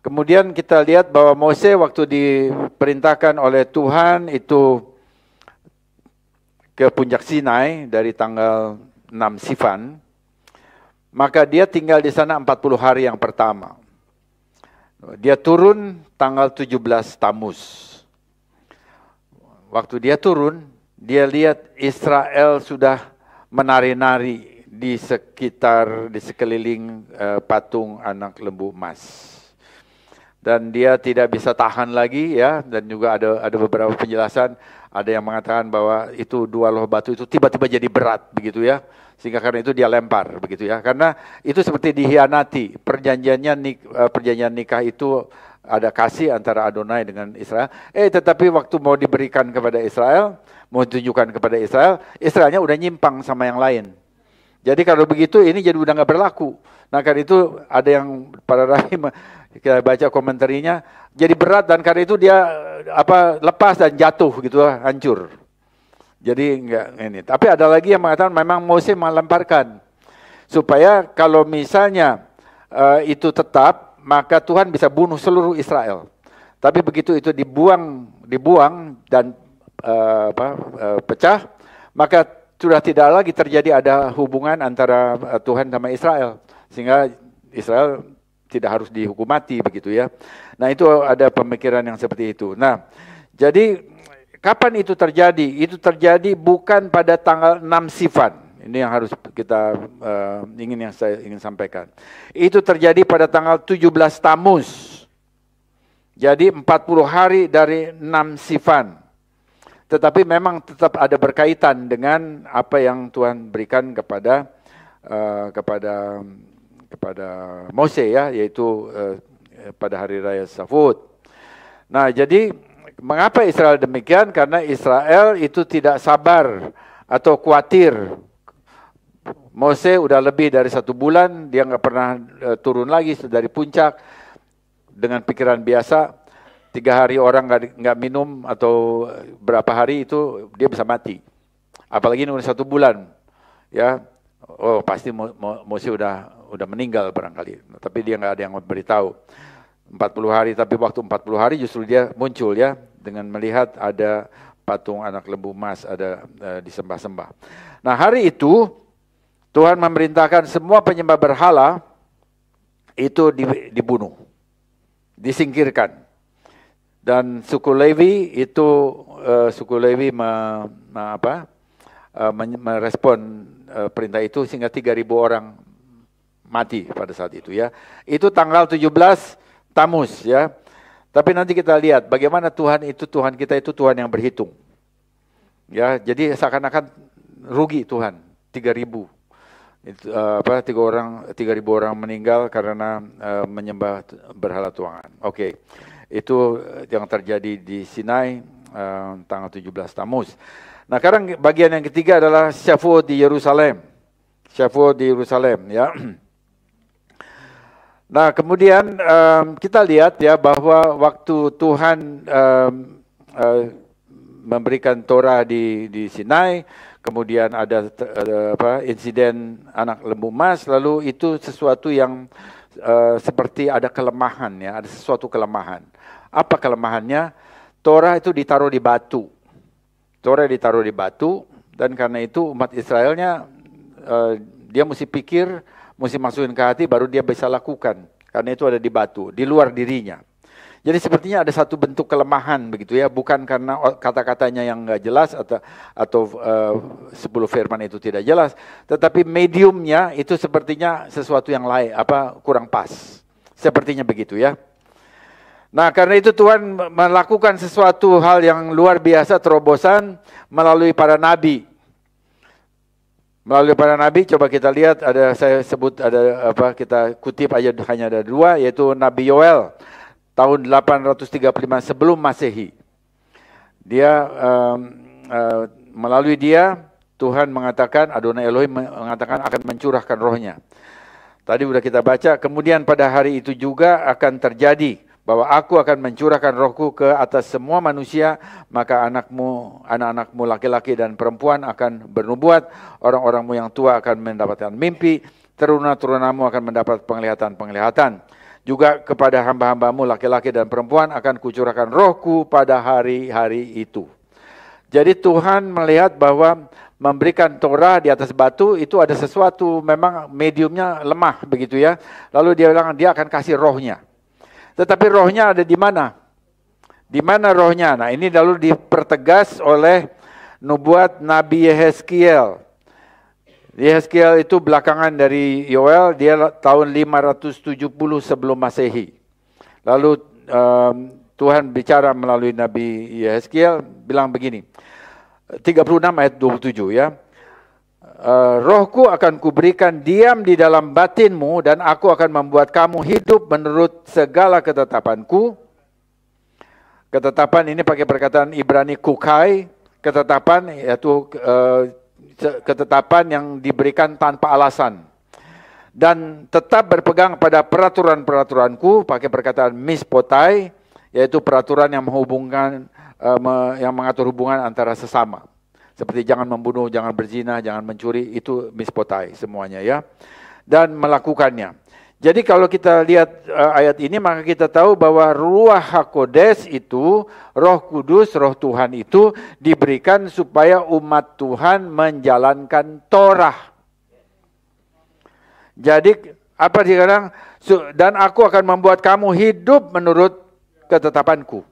Kemudian kita lihat bahwa Mose waktu diperintahkan oleh Tuhan itu ke puncak Sinai dari tanggal 6 Sivan, maka dia tinggal di sana 40 hari yang pertama. Dia turun tanggal 17 Tammuz. Waktu dia turun, dia lihat Israel sudah menari-nari di sekeliling patung anak lembu emas. Dan dia tidak bisa tahan lagi ya, dan juga ada beberapa penjelasan, ada yang mengatakan bahwa itu dua loh batu itu tiba-tiba jadi berat begitu ya, sehingga karena itu dia lempar begitu ya, karena itu seperti dihianati. Perjanjian nikah itu ada kasih antara Adonai dengan Israel, tetapi waktu mau diberikan kepada Israel, mau ditunjukkan kepada Israel, Israelnya udah nyimpang sama yang lain. Jadi kalau begitu ini jadi udah nggak berlaku. Nah karena itu ada yang para rahim, kita baca komentarinya, jadi berat dan karena itu dia lepas dan jatuh gitu, hancur. Jadi enggak ini. Tapi ada lagi yang mengatakan memang Mose melemparkan supaya kalau misalnya itu tetap, maka Tuhan bisa bunuh seluruh Israel. Tapi begitu itu dibuang dan pecah, maka sudah tidak lagi terjadi ada hubungan antara Tuhan sama Israel, sehingga Israel tidak harus dihukum mati begitu ya. Nah itu ada pemikiran yang seperti itu. Nah jadi kapan itu terjadi? Itu terjadi bukan pada tanggal 6 Sivan. Ini yang harus kita saya ingin sampaikan. Itu terjadi pada tanggal 17 Tammuz. Jadi 40 hari dari 6 Sivan. Tetapi memang tetap ada berkaitan dengan apa yang Tuhan berikan kepada Mose ya, yaitu pada hari raya Shavuot. Nah, jadi mengapa Israel demikian? Karena Israel itu tidak sabar atau khawatir. Mose udah lebih dari 1 bulan, dia nggak pernah turun lagi dari puncak dengan pikiran biasa. 3 hari orang nggak minum atau berapa hari itu dia bisa mati. Apalagi ini udah 1 bulan, ya. Oh pasti Mose udah meninggal barangkali. Tapi dia nggak ada yang memberitahu. 40 hari, tapi waktu 40 hari justru dia muncul ya dengan melihat ada patung anak lembu emas ada disembah-sembah. Nah hari itu Tuhan memerintahkan semua penyembah berhala itu dibunuh, disingkirkan. Dan suku Lewi itu merespon perintah itu sehingga 3.000 orang mati pada saat itu ya. Itu tanggal 17 Tammuz ya. Tapi nanti kita lihat bagaimana Tuhan kita itu Tuhan yang berhitung. Ya, jadi seakan-akan rugi Tuhan 3.000. Itu 3.000 orang meninggal karena menyembah berhala tuangan. Oke. Itu yang terjadi di Sinai tanggal 17 Tammuz. Nah, sekarang bagian yang ketiga adalah Shavuot di Yerusalem. Shavuot di Yerusalem ya. Nah, kemudian kita lihat ya bahwa waktu Tuhan memberikan Torah di Sinai, kemudian ada insiden anak lembu emas, lalu itu sesuatu yang seperti ada kelemahan ya, ada sesuatu kelemahan. Apa kelemahannya? Torah itu ditaruh di batu. Torah ditaruh di batu, dan karena itu umat Israelnya dia mesti pikir, mesti masukin ke hati baru dia bisa lakukan. Karena itu ada di batu, di luar dirinya. Jadi sepertinya ada satu bentuk kelemahan begitu ya, bukan karena kata-katanya yang nggak jelas atau 10 firman itu tidak jelas, tetapi mediumnya itu sepertinya sesuatu yang lain, kurang pas. Sepertinya begitu ya. Nah, karena itu Tuhan melakukan sesuatu hal yang luar biasa, terobosan melalui para nabi. Melalui para nabi, coba kita lihat, kita kutip aja hanya ada 2, yaitu Nabi Yoel. Tahun 835 sebelum Masehi. Dia melalui dia Tuhan mengatakan, Adonai Elohim mengatakan akan mencurahkan rohnya. Tadi sudah kita baca, kemudian pada hari itu juga akan terjadi bahwa aku akan mencurahkan rohku ke atas semua manusia, maka anak-anakmu laki-laki dan perempuan akan bernubuat, orang-orangmu yang tua akan mendapatkan mimpi, teruna-turunamu akan mendapat penglihatan-penglihatan. Juga kepada hamba-hambamu laki-laki dan perempuan akan kucurahkan rohku pada hari-hari itu. Jadi Tuhan melihat bahwa memberikan Torah di atas batu itu ada sesuatu, memang mediumnya lemah begitu ya. Lalu dia bilang dia akan kasih rohnya. Tetapi rohnya ada di mana? Di mana rohnya? Nah ini lalu dipertegas oleh nubuat Nabi Yehezkiel. Yehezkiel itu belakangan dari Yoel, dia tahun 570 sebelum Masehi. Lalu Tuhan bicara melalui Nabi Yehezkiel bilang begini, 36 ayat 27 ya. Rohku akan kuberikan diam di dalam batinmu dan aku akan membuat kamu hidup menurut segala ketetapanku. Ketetapan ini pakai perkataan Ibrani kukai, ketetapan yaitu ketetapan yang diberikan tanpa alasan. Dan tetap berpegang pada peraturan-peraturanku, pakai perkataan mispotai, yaitu peraturan yang menghubungkan, yang mengatur hubungan antara sesama. Seperti jangan membunuh, jangan berzina, jangan mencuri, itu mispotai semuanya ya. Dan melakukannya. Jadi kalau kita lihat ayat ini, maka kita tahu bahwa Ruach HaKodes itu, Roh Kudus, Roh Tuhan itu diberikan supaya umat Tuhan menjalankan Torah. Jadi apa dikatakan? Dan aku akan membuat kamu hidup menurut ketetapanku.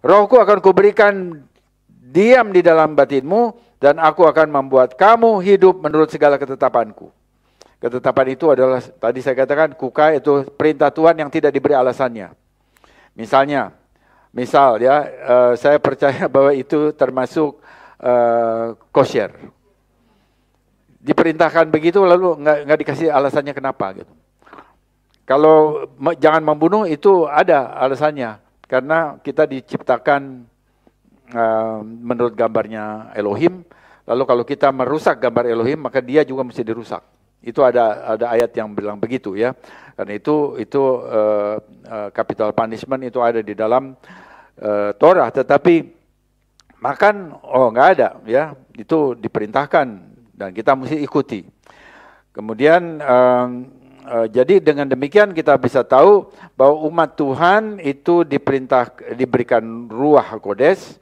Rohku akan kuberikan diam di dalam batinmu dan aku akan membuat kamu hidup menurut segala ketetapanku. Ketetapan itu adalah, tadi saya katakan, kukai itu perintah Tuhan yang tidak diberi alasannya. Misal ya, saya percaya bahwa itu termasuk kosher. Diperintahkan begitu lalu nggak dikasih alasannya kenapa gitu. Kalau jangan membunuh itu ada alasannya, karena kita diciptakan menurut gambarnya Elohim. Lalu kalau kita merusak gambar Elohim, maka dia juga mesti dirusak. Itu ada ayat yang bilang begitu ya. Karena itu capital punishment itu ada di dalam Torah. Tetapi makan nggak ada ya. Itu diperintahkan dan kita mesti ikuti. Kemudian jadi dengan demikian kita bisa tahu bahwa umat Tuhan itu diberikan Ruach HaKodes,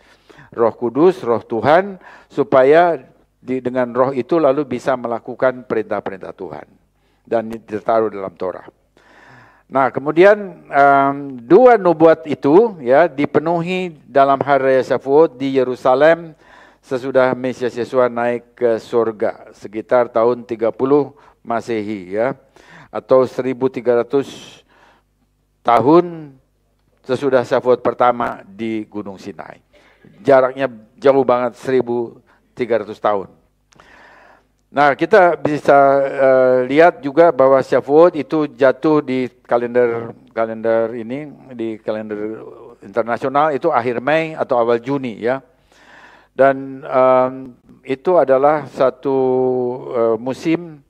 Roh Kudus, Roh Tuhan, supaya dengan roh itu lalu bisa melakukan perintah-perintah Tuhan. Dan ditaruh dalam Torah. Nah kemudian dua nubuat itu ya dipenuhi dalam hari raya Syafuot di Yerusalem sesudah Mesias Yesua naik ke surga. Sekitar tahun 30 Masehi ya. Atau 1300 tahun sesudah Syafuot pertama di Gunung Sinai. Jaraknya jauh banget, 1300 tahun. Nah, kita bisa lihat juga bahwa Syafuot itu jatuh di kalender ini, di kalender internasional itu akhir Mei atau awal Juni ya. Dan itu adalah satu musim,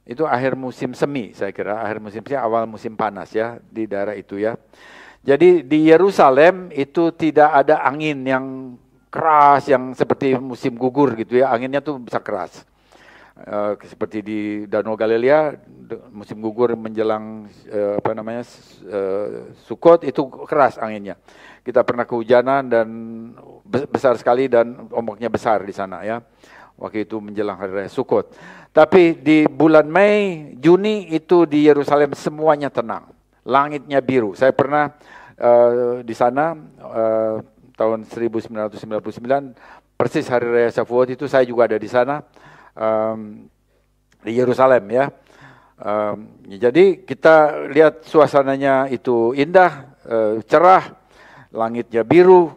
itu akhir musim semi saya kira, akhir musim semi, awal musim panas ya di daerah itu ya. Jadi di Yerusalem itu tidak ada angin yang keras yang seperti musim gugur gitu ya, anginnya tuh bisa keras. Seperti di Danau Galilea musim gugur menjelang Sukot itu keras anginnya. Kita pernah kehujanan dan besar sekali dan ombaknya besar di sana ya. Waktu itu menjelang hari raya Sukot. Tapi di bulan Mei, Juni itu di Yerusalem semuanya tenang. Langitnya biru. Saya pernah di sana tahun 1999, persis hari raya Syafuot itu saya juga ada di sana. Di Yerusalem ya. Jadi kita lihat suasananya itu indah, cerah, langitnya biru,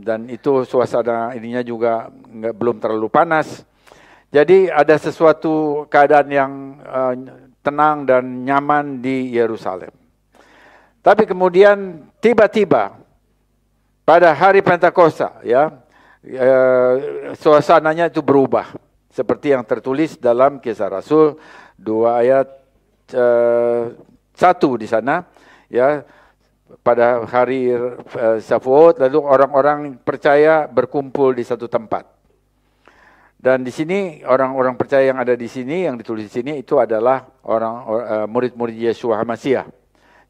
dan itu suasana ininya juga belum terlalu panas. Jadi ada sesuatu keadaan yang tenang dan nyaman di Yerusalem. Tapi kemudian tiba-tiba pada hari Pentakosta ya, suasananya itu berubah. Seperti yang tertulis dalam Kisah Rasul 2 ayat 1 di sana ya, pada hari Syafuot lalu orang-orang percaya berkumpul di satu tempat. Dan di sini orang-orang percaya yang ada di sini, yang ditulis di sini itu adalah murid-murid Yeshua HaMashiach.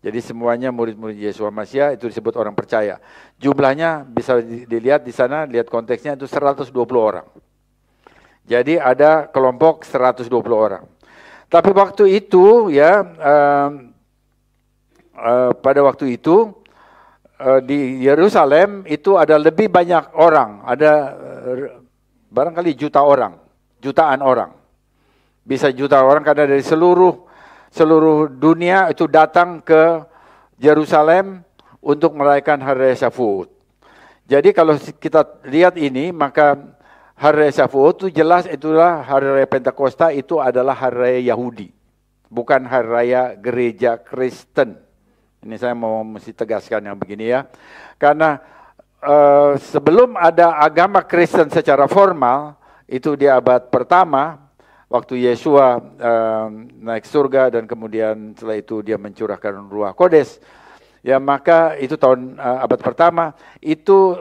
Jadi semuanya murid-murid Yeshua HaMashiach itu disebut orang percaya. Jumlahnya bisa dilihat di sana, lihat konteksnya itu 120 orang. Jadi ada kelompok 120 orang. Tapi waktu itu ya, pada waktu itu di Yerusalem itu ada lebih banyak orang, ada barangkali jutaan orang. bisa jutaan orang karena dari seluruh dunia itu datang ke Yerusalem untuk merayakan Hari Raya Shavuot. Jadi kalau kita lihat ini, maka Hari Raya Shavuot itu jelas itulah Hari Raya Pentakosta, itu adalah Hari Raya Yahudi, bukan Hari Raya Gereja Kristen. Ini saya mau mesti tegaskan yang begini ya. Karena sebelum ada agama Kristen secara formal, itu di abad pertama, waktu Yesua naik surga dan kemudian setelah itu dia mencurahkan Ruach Kodes, ya maka itu tahun abad pertama, itu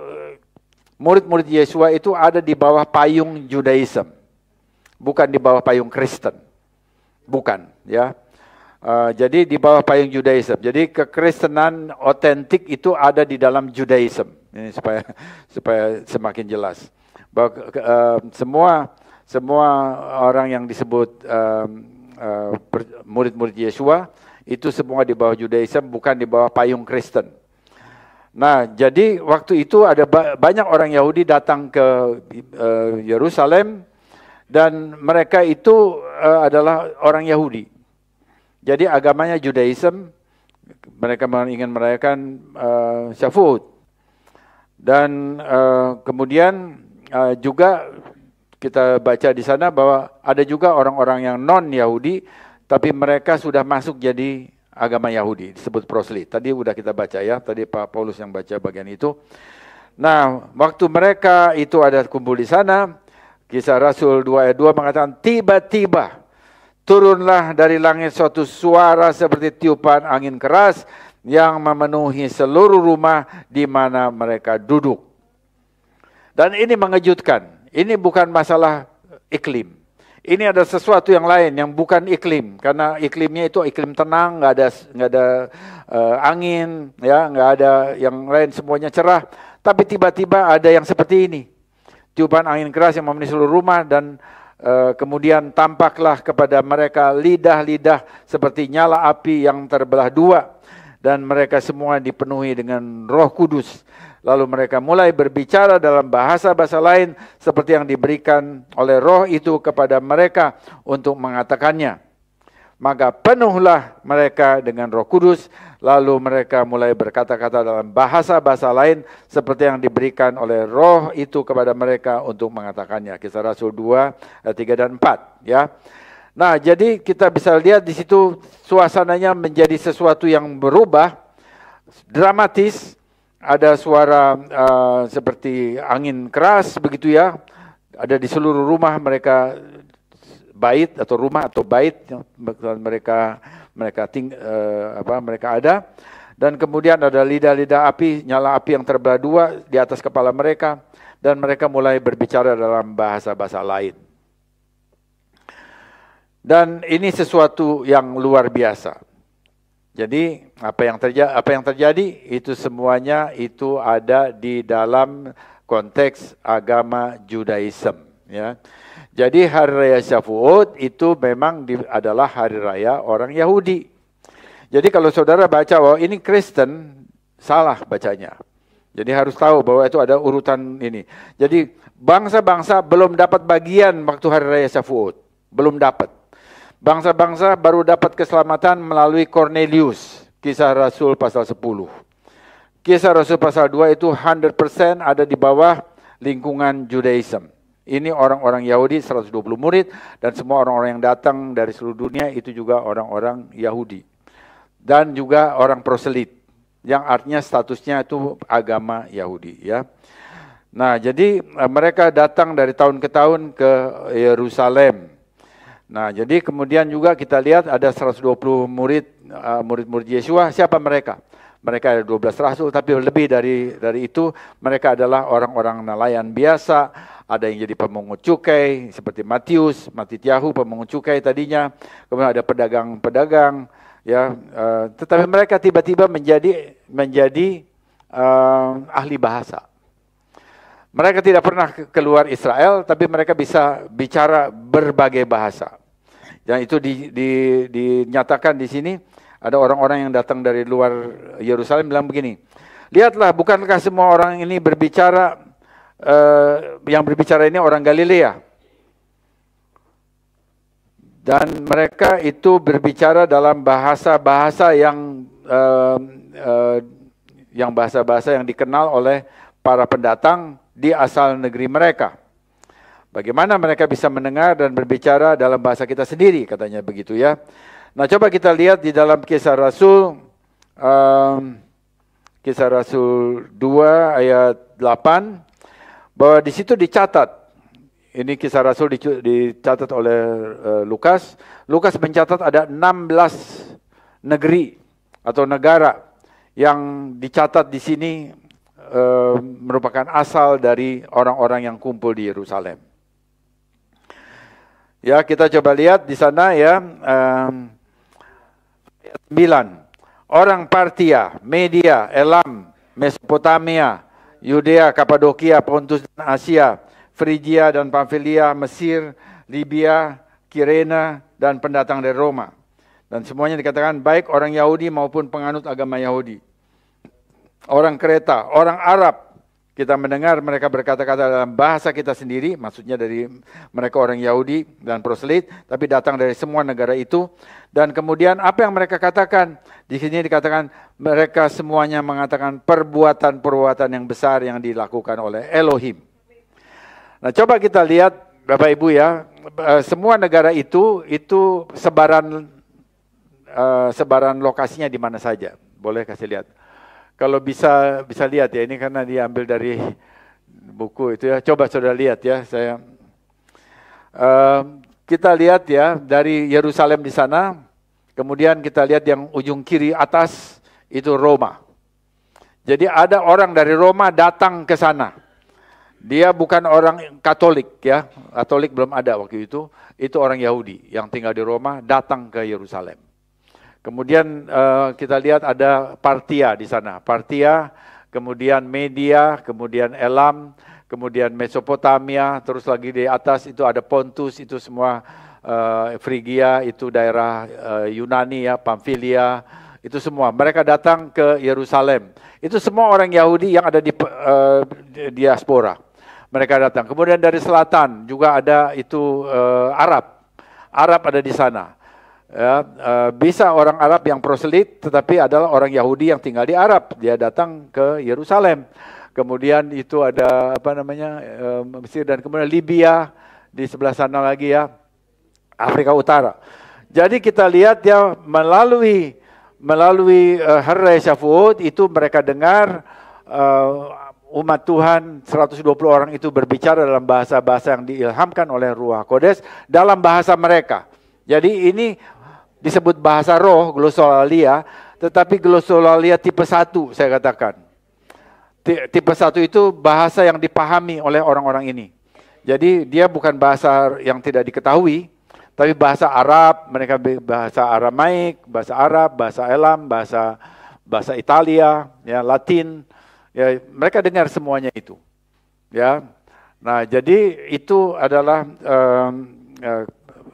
murid-murid Yesua itu ada di bawah payung Judaism, bukan di bawah payung Kristen, bukan ya. Jadi di bawah payung Judaism. Jadi kekristenan otentik itu ada di dalam Judaism. Ini supaya semakin jelas bahwa semua orang yang disebut murid-murid Yesua itu semua di bawah Judaism, bukan di bawah payung Kristen. Nah, jadi waktu itu ada banyak orang Yahudi datang ke Yerusalem dan mereka itu adalah orang Yahudi. Jadi agamanya Judaism, mereka ingin merayakan Shavuot. Dan kemudian juga kita baca di sana bahwa ada juga orang-orang yang non-Yahudi, tapi mereka sudah masuk jadi agama Yahudi, disebut proselyt. Tadi udah kita baca ya, tadi Pak Paulus yang baca bagian itu. Nah, waktu mereka itu ada kumpul di sana, Kisah Rasul 2 ayat 2 mengatakan, tiba-tiba turunlah dari langit suatu suara seperti tiupan angin keras yang memenuhi seluruh rumah di mana mereka duduk. Dan ini mengejutkan. Ini bukan masalah iklim. Ini ada sesuatu yang lain yang bukan iklim, karena iklimnya itu iklim tenang, nggak ada angin, ya, nggak ada yang lain, semuanya cerah. Tapi tiba-tiba ada yang seperti ini, tiupan angin keras yang memenuhi seluruh rumah dan kemudian tampaklah kepada mereka lidah-lidah seperti nyala api yang terbelah dua, dan mereka semua dipenuhi dengan Roh Kudus. Lalu mereka mulai berbicara dalam bahasa-bahasa lain seperti yang diberikan oleh Roh itu kepada mereka untuk mengatakannya. Maka penuhlah mereka dengan Roh Kudus, lalu mereka mulai berkata-kata dalam bahasa-bahasa lain seperti yang diberikan oleh Roh itu kepada mereka untuk mengatakannya. Kisah Rasul 2 ayat 3 dan 4 ya. Nah, jadi kita bisa lihat di situ suasananya menjadi sesuatu yang berubah, dramatis. Ada suara seperti angin keras begitu ya. Ada di seluruh rumah mereka, bait atau rumah atau bait yang mereka ada. Dan kemudian ada lidah-lidah api, nyala api yang terbelah dua di atas kepala mereka, dan mereka mulai berbicara dalam bahasa-bahasa lain. Dan ini sesuatu yang luar biasa. Jadi apa yang terjadi itu semuanya itu ada di dalam konteks agama Judaism ya. Jadi Hari Raya Shavuot itu memang adalah hari raya orang Yahudi. Jadi kalau saudara baca bahwa ini Kristen, salah bacanya. Jadi harus tahu bahwa itu ada urutan ini. Jadi bangsa-bangsa belum dapat bagian waktu Hari Raya Shavuot, belum dapat. Bangsa-bangsa baru dapat keselamatan melalui Cornelius, Kisah Rasul pasal 10. Kisah Rasul pasal 2 itu 100% ada di bawah lingkungan Judaism. Ini orang-orang Yahudi, 120 murid, dan semua orang-orang yang datang dari seluruh dunia itu juga orang-orang Yahudi. Dan juga orang proselyt, yang artinya statusnya itu agama Yahudi ya. Nah, jadi mereka datang dari tahun ke tahun ke Yerusalem. Nah, jadi kemudian juga kita lihat ada 120 murid-murid Yesua. Siapa mereka? Mereka ada 12 rasul, tapi lebih dari itu mereka adalah orang-orang nelayan biasa. Ada yang jadi pemungut cukai seperti Matityahu pemungut cukai tadinya. Kemudian ada pedagang-pedagang ya. Tetapi mereka tiba-tiba menjadi ahli bahasa. Mereka tidak pernah keluar Israel, tapi mereka bisa bicara berbagai bahasa. Dan itu dinyatakan di sini, ada orang-orang yang datang dari luar Yerusalem bilang begini, lihatlah, bukankah semua orang ini berbicara, yang berbicara ini orang Galilea? Dan mereka itu berbicara dalam bahasa-bahasa yang bahasa-bahasa yang dikenal oleh para pendatang di asal negeri mereka. Bagaimana mereka bisa mendengar dan berbicara dalam bahasa kita sendiri, katanya begitu ya. Nah, coba kita lihat di dalam Kisah Rasul 2 ayat 8, bahwa di situ dicatat, ini Kisah Rasul dicatat oleh Lukas. Lukas mencatat ada 16 negeri atau negara yang dicatat di sini merupakan asal dari orang-orang yang kumpul di Yerusalem. Ya, kita coba lihat di sana ya, ayat 9. Orang Partia, Media, Elam, Mesopotamia, Yudea, Kapadokia, Pontus dan Asia, Frigia dan Pamfilia, Mesir, Libya, Kirene, dan pendatang dari Roma. Dan semuanya dikatakan baik orang Yahudi maupun penganut agama Yahudi. Orang Kreta, orang Arab, kita mendengar mereka berkata-kata dalam bahasa kita sendiri, maksudnya dari mereka orang Yahudi dan proselyit, tapi datang dari semua negara itu. Dan kemudian apa yang mereka katakan? Di sini dikatakan mereka semuanya mengatakan perbuatan-perbuatan yang besar yang dilakukan oleh Elohim. Nah, coba kita lihat Bapak Ibu ya, semua negara itu sebaran lokasinya di mana saja. Boleh kasih lihat. Kalau bisa lihat ya, ini karena diambil dari buku itu ya. Coba saudara lihat ya, kita lihat ya dari Yerusalem di sana, kemudian kita lihat yang ujung kiri atas itu Roma. Jadi ada orang dari Roma datang ke sana. Dia bukan orang Katolik ya, Katolik belum ada waktu itu orang Yahudi yang tinggal di Roma datang ke Yerusalem. Kemudian kita lihat ada Partia di sana, Partia, kemudian Media, kemudian Elam, kemudian Mesopotamia, terus lagi di atas itu ada Pontus, itu semua Frigia, itu daerah Yunani ya, Pamfilia, itu semua. Mereka datang ke Yerusalem. Itu semua orang Yahudi yang ada di diaspora. Mereka datang. Kemudian dari selatan juga ada itu Arab ada di sana. Ya, bisa orang Arab yang proselyit, tetapi adalah orang Yahudi yang tinggal di Arab. Dia datang ke Yerusalem. Kemudian itu ada Mesir, dan kemudian Libya di sebelah sana lagi ya, Afrika Utara. Jadi kita lihat ya melalui Hari Raya Syafuot itu mereka dengar umat Tuhan 120 orang itu berbicara dalam bahasa-bahasa yang diilhamkan oleh Ruach Kodes dalam bahasa mereka. Jadi ini disebut bahasa roh, glosolalia, tetapi glosolalia tipe 1 saya katakan. Tipe 1 itu bahasa yang dipahami oleh orang-orang ini. Jadi dia bukan bahasa yang tidak diketahui, tapi bahasa Arab, mereka bahasa Aramaik, bahasa Arab, bahasa Elam, bahasa Italia, ya Latin, ya mereka dengar semuanya itu. Ya. Nah, jadi itu adalah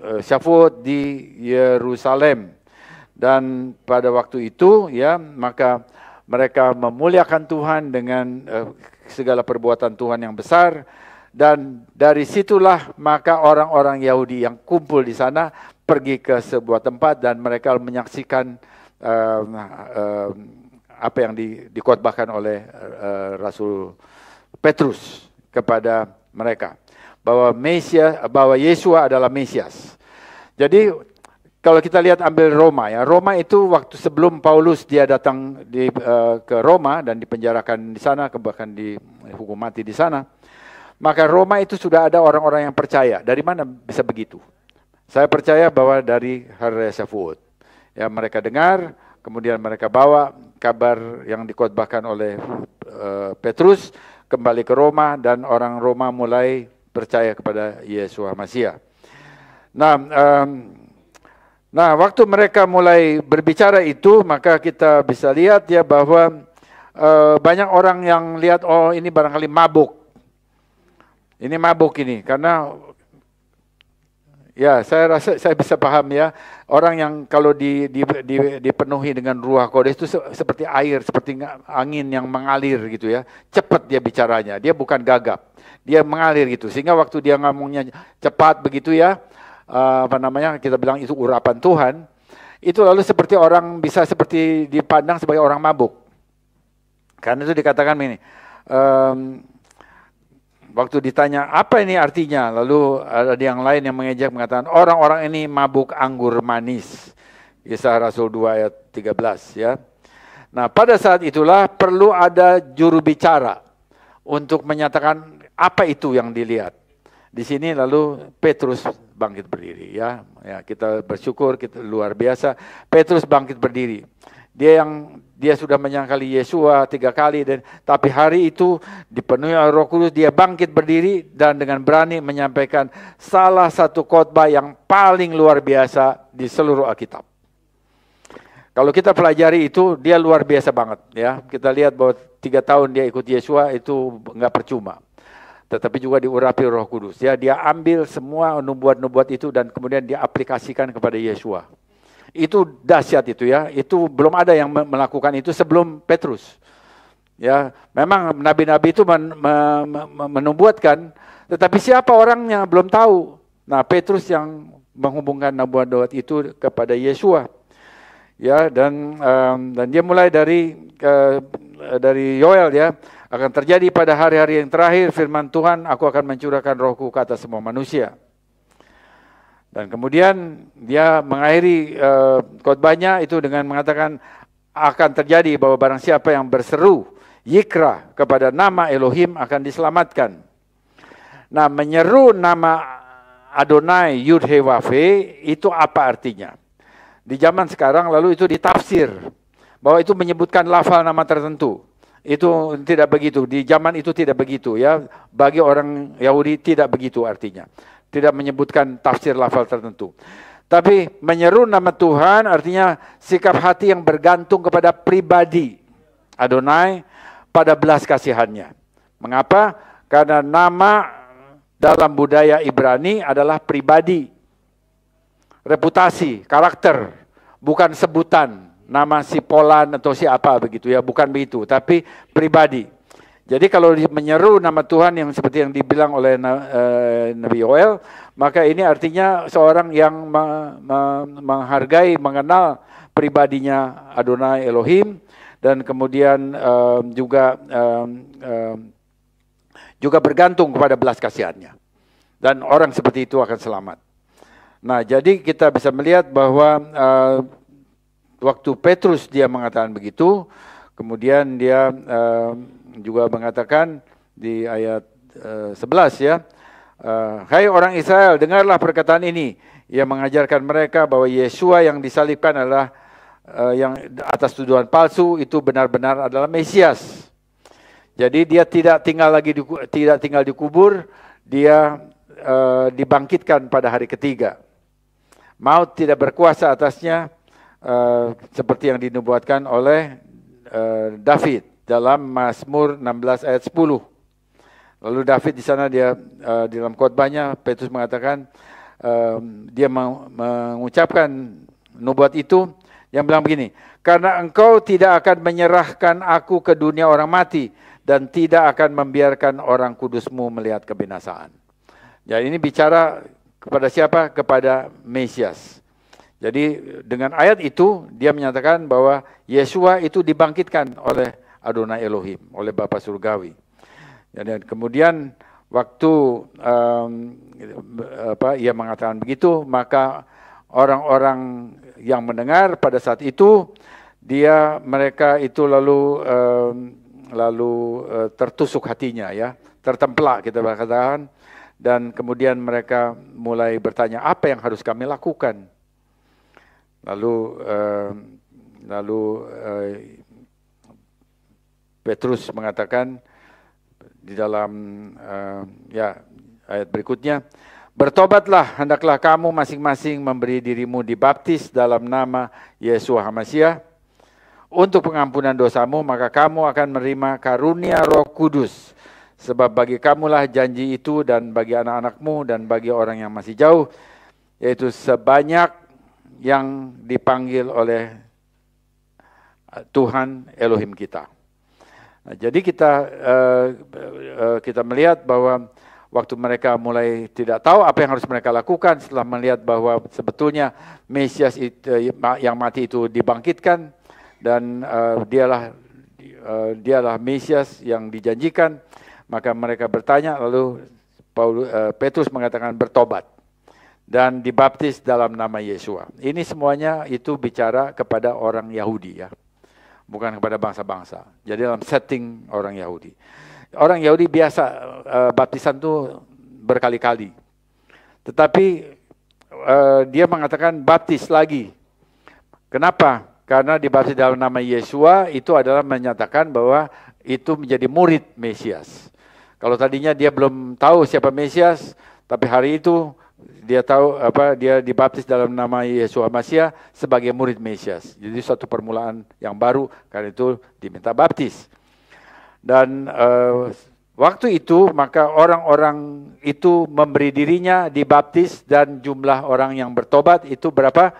Syafuot di Yerusalem, dan pada waktu itu ya maka mereka memuliakan Tuhan dengan segala perbuatan Tuhan yang besar, dan dari situlah maka orang-orang Yahudi yang kumpul di sana pergi ke sebuah tempat dan mereka menyaksikan apa yang dikhotbahkan oleh Rasul Petrus kepada mereka, bahwa Yesua adalah Mesias. Jadi kalau kita lihat ambil Roma ya, Roma itu waktu sebelum Paulus dia datang ke Roma dan dipenjarakan di sana, bahkan dihukum mati di sana, maka Roma itu sudah ada orang-orang yang percaya. Dari mana bisa begitu? Saya percaya bahwa dari Hari Raya Syafuot. Ya, mereka dengar, kemudian mereka bawa kabar yang dikhotbahkan oleh Petrus kembali ke Roma, dan orang Roma mulai percaya kepada Yesua Masias. Nah, waktu mereka mulai berbicara itu, maka kita bisa lihat ya bahwa banyak orang yang lihat, oh ini barangkali mabuk. Ini mabuk ini, karena ya saya rasa saya bisa paham ya, orang yang kalau dipenuhi dengan Ruach Kodes itu seperti air, seperti angin yang mengalir gitu ya. Cepat dia bicaranya, dia bukan gagap. Dia mengalir gitu, sehingga waktu dia ngomongnya cepat begitu ya, kita bilang itu urapan Tuhan, itu lalu seperti orang bisa seperti dipandang sebagai orang mabuk. Karena itu dikatakan ini, waktu ditanya apa ini artinya, lalu ada yang lain yang mengejek mengatakan orang-orang ini mabuk anggur manis. Kisah Rasul 2 ayat 13 ya. Nah, pada saat itulah perlu ada juru bicara untuk menyatakan apa itu yang dilihat. Di sini lalu Petrus bangkit berdiri ya. Ya, kita bersyukur, kita luar biasa. Petrus bangkit berdiri. Dia sudah menyangkali Yesua 3 kali, tapi hari itu dipenuhi oleh Roh Kudus, dia bangkit berdiri dan dengan berani menyampaikan salah satu khotbah yang paling luar biasa di seluruh Alkitab. Kalau kita pelajari itu, dia luar biasa banget ya. Kita lihat bahwa 3 tahun dia ikut Yesua itu enggak percuma. Tetapi juga diurapi Roh Kudus ya. Dia ambil semua nubuat-nubuat itu dan kemudian dia aplikasikan kepada Yesua. Itu dahsyat itu ya. Itu belum ada yang melakukan itu sebelum Petrus. Ya, memang nabi-nabi itu menubuatkan, tetapi siapa orangnya belum tahu. Nah, Petrus yang menghubungkan nubuat itu kepada Yesua. Ya, dan dia mulai dari Yoel ya, akan terjadi pada hari-hari yang terakhir firman Tuhan, aku akan mencurahkan rohku ke atas semua manusia. Dan kemudian dia mengakhiri khotbahnya itu dengan mengatakan akan terjadi bahwa barang siapa yang berseru Yikra kepada nama Elohim akan diselamatkan. Nah, menyeru nama Adonai Yud-He-Wah-Ve itu apa artinya? Di zaman sekarang lalu itu ditafsir bahwa itu menyebutkan lafal nama tertentu. Itu tidak begitu. Di zaman itu tidak begitu ya. Bagi orang Yahudi tidak begitu artinya. Tidak menyebutkan tafsir lafal tertentu. Tapi menyeru nama Tuhan artinya sikap hati yang bergantung kepada pribadi Adonai pada belas kasihannya. Mengapa? Karena nama dalam budaya Ibrani adalah pribadi, reputasi, karakter, bukan sebutan, nama si Polan atau si apa begitu ya, bukan begitu, tapi pribadi. Jadi kalau menyeru nama Tuhan yang seperti yang dibilang oleh Nabi Yoel, maka ini artinya seorang yang menghargai, mengenal pribadinya Adonai Elohim, dan kemudian juga bergantung kepada belas kasihannya. Dan orang seperti itu akan selamat. Nah, jadi kita bisa melihat bahwa waktu Petrus dia mengatakan begitu, kemudian dia juga mengatakan di ayat 11 ya, hai orang Israel, dengarlah perkataan ini. Ia mengajarkan mereka bahwa Yesua yang disalibkan adalah yang atas tuduhan palsu itu benar-benar adalah Mesias. Jadi dia tidak tinggal dikubur, dia dibangkitkan pada hari ketiga. Maut tidak berkuasa atasnya, seperti yang dinubuatkan oleh David dalam Mazmur 16 ayat 10. Lalu David di sana dia di dalam khotbahnya Petrus mengatakan dia mengucapkan nubuat itu yang bilang begini, karena engkau tidak akan menyerahkan aku ke dunia orang mati dan tidak akan membiarkan orang kudusmu melihat kebinasaan. Jadi ini bicara kepada siapa? Kepada Mesias. Jadi dengan ayat itu dia menyatakan bahwa Yesua itu dibangkitkan oleh Adonai Elohim, oleh Bapa Surgawi. Dan kemudian waktu ia mengatakan begitu, maka orang-orang yang mendengar pada saat itu mereka itu lalu tertusuk hatinya ya, tertemplak kita katakan, dan kemudian mereka mulai bertanya apa yang harus kami lakukan. Lalu Petrus mengatakan di dalam ayat berikutnya, bertobatlah, hendaklah kamu masing-masing memberi dirimu dibaptis dalam nama Yesua HaMasyiah untuk pengampunan dosamu, maka kamu akan menerima karunia Roh Kudus. Sebab bagi kamulah janji itu dan bagi anak-anakmu dan bagi orang yang masih jauh, yaitu sebanyak yang dipanggil oleh Tuhan Elohim kita. Nah, jadi kita melihat bahwa waktu mereka mulai tidak tahu apa yang harus mereka lakukan setelah melihat bahwa sebetulnya Mesias yang mati itu dibangkitkan dan dialah Mesias yang dijanjikan, maka mereka bertanya, lalu Petrus mengatakan bertobat dan dibaptis dalam nama Yesua. Ini semuanya itu bicara kepada orang Yahudi ya, bukan kepada bangsa-bangsa. Jadi dalam setting orang Yahudi. Orang Yahudi biasa baptisan itu berkali-kali. Tetapi dia mengatakan baptis lagi. Kenapa? Karena dibaptis dalam nama Yesua itu adalah menyatakan bahwa itu menjadi murid Mesias. Kalau tadinya dia belum tahu siapa Mesias, tapi hari itu dia tahu dia dibaptis dalam nama Yesua Masiah sebagai murid Mesias. Jadi suatu permulaan yang baru, karena itu diminta baptis. Dan waktu itu maka orang-orang itu memberi dirinya dibaptis dan jumlah orang yang bertobat itu berapa?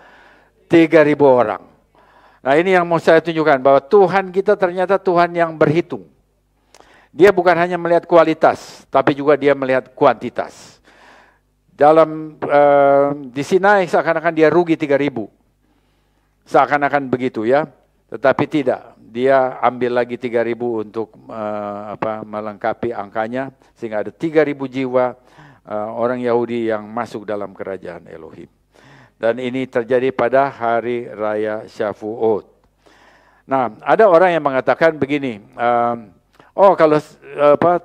3.000 orang. Nah ini yang mau saya tunjukkan bahwa Tuhan kita ternyata Tuhan yang berhitung. Dia bukan hanya melihat kualitas, tapi juga dia melihat kuantitas. Dalam di Sinai seakan-akan dia rugi 3.000. Seakan-akan begitu ya. Tetapi tidak, dia ambil lagi 3.000 untuk melengkapi angkanya, sehingga ada 3.000 jiwa orang Yahudi yang masuk dalam kerajaan Elohim. Dan ini terjadi pada hari raya Syavuot. Nah, ada orang yang mengatakan begini, kalau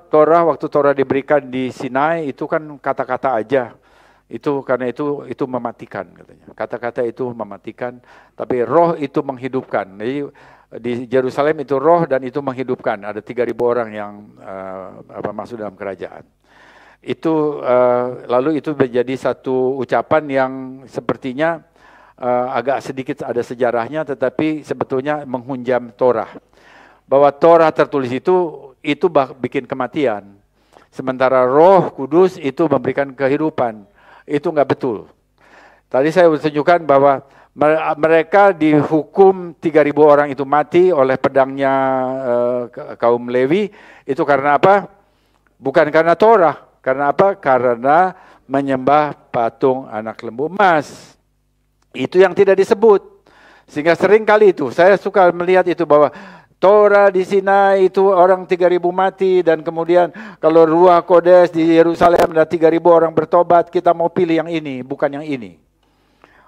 Torah, waktu Torah diberikan di Sinai itu kan kata-kata aja. Itu karena itu mematikan katanya. Kata-kata itu mematikan, tapi roh itu menghidupkan. Jadi di Yerusalem itu roh dan itu menghidupkan. Ada 3.000 orang yang masuk dalam kerajaan. Itu lalu itu menjadi satu ucapan yang sepertinya agak sedikit ada sejarahnya, tetapi sebetulnya menghunjam Torah. Bahwa Torah tertulis itu bikin kematian. Sementara Roh Kudus itu memberikan kehidupan. Itu enggak betul. Tadi saya tunjukkan bahwa mereka dihukum 3.000 orang itu mati oleh pedangnya kaum Lewi. Itu karena apa? Bukan karena Torah. Karena apa? Karena menyembah patung anak lembu emas. Itu yang tidak disebut. Sehingga sering kali itu, saya suka melihat itu bahwa Torah di Sinai itu orang 3.000 mati, dan kemudian kalau Ruach Kodes di Yerusalem ada 3.000 orang bertobat, kita mau pilih yang ini, bukan yang ini.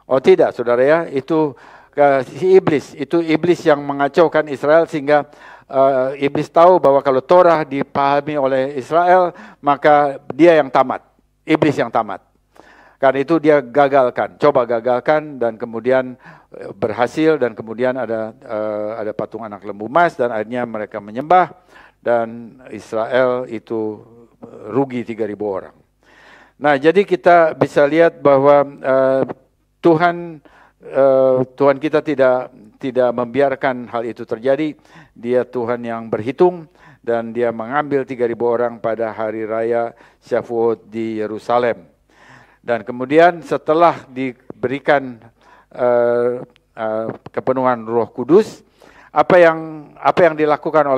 Oh tidak saudara ya, itu iblis yang mengacaukan Israel, sehingga iblis tahu bahwa kalau Torah dipahami oleh Israel, maka dia yang tamat, iblis yang tamat. Karena itu dia coba gagalkan, dan kemudian berhasil, dan kemudian ada patung anak lembu emas, dan akhirnya mereka menyembah, dan Israel itu rugi 3.000 orang. Nah, jadi kita bisa lihat bahwa Tuhan kita tidak membiarkan hal itu terjadi. Dia Tuhan yang berhitung, dan dia mengambil 3.000 orang pada hari raya Syavuot di Yerusalem. Dan kemudian setelah diberikan kepenuhan Roh Kudus, apa yang dilakukan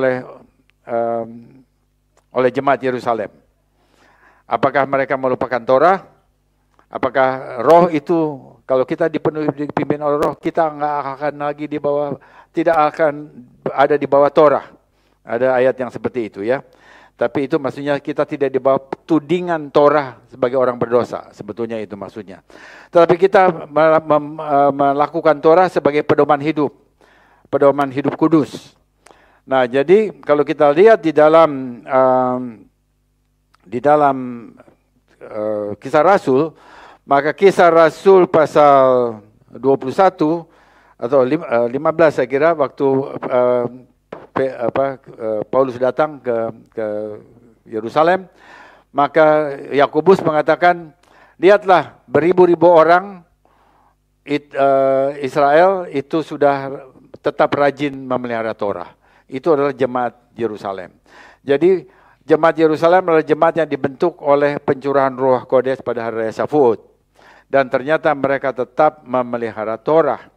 oleh jemaat Yerusalem? Apakah mereka melupakan Torah? Apakah Roh itu, kalau kita dipimpin oleh Roh, kita nggak akan lagi tidak akan ada di bawah Torah? Ada ayat yang seperti itu ya. Tapi itu maksudnya kita tidak di bawah tudingan Torah sebagai orang berdosa. Sebetulnya itu maksudnya. Tetapi kita melakukan Torah sebagai pedoman hidup. Pedoman hidup kudus. Nah, jadi kalau kita lihat di dalam Kisah Rasul, maka Kisah Rasul pasal 21 atau 15 saya kira, waktu Paulus datang ke Yerusalem, maka Yakobus mengatakan, lihatlah beribu-ribu orang Israel itu sudah tetap rajin memelihara Torah. Itu adalah jemaat Yerusalem. Jadi jemaat Yerusalem adalah jemaat yang dibentuk oleh pencurahan Roh Kodes pada hari raya Syavuot. Dan ternyata mereka tetap memelihara Torah.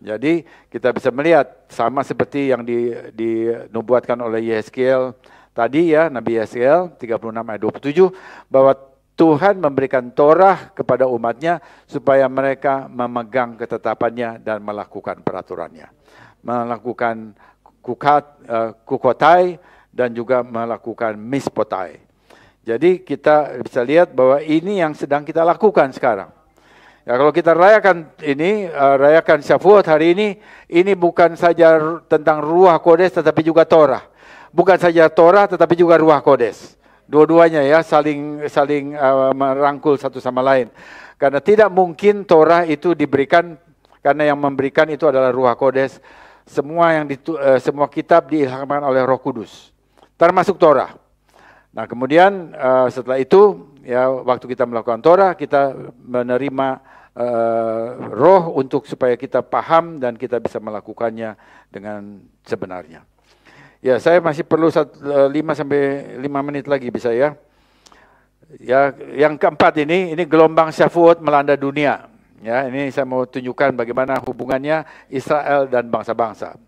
Jadi kita bisa melihat sama seperti yang dinubuatkan oleh Yehezkiel tadi ya, Nabi Yeskiel 36 ayat 27, bahwa Tuhan memberikan Torah kepada umatnya supaya mereka memegang ketetapannya dan melakukan peraturannya. Melakukan kukotai dan juga melakukan mispotai. Jadi kita bisa lihat bahwa ini yang sedang kita lakukan sekarang. Ya, kalau kita rayakan ini, rayakan Syafuot hari ini bukan saja tentang Ruach Kodes tetapi juga Torah. Bukan saja Torah tetapi juga Ruach Kodes. Dua-duanya ya saling merangkul satu sama lain. Karena tidak mungkin Torah itu diberikan karena yang memberikan itu adalah Ruach Kodes. Semua kitab diilhamkan oleh Roh Kudus, termasuk Torah. Nah, kemudian setelah itu ya waktu kita melakukan Torah kita menerima Roh untuk supaya kita paham dan kita bisa melakukannya dengan sebenarnya. Ya, saya masih perlu 5 sampai 5 menit lagi bisa ya. Ya, yang keempat ini gelombang Syafuot melanda dunia. Ya, ini saya mau tunjukkan bagaimana hubungannya Israel dan bangsa-bangsa.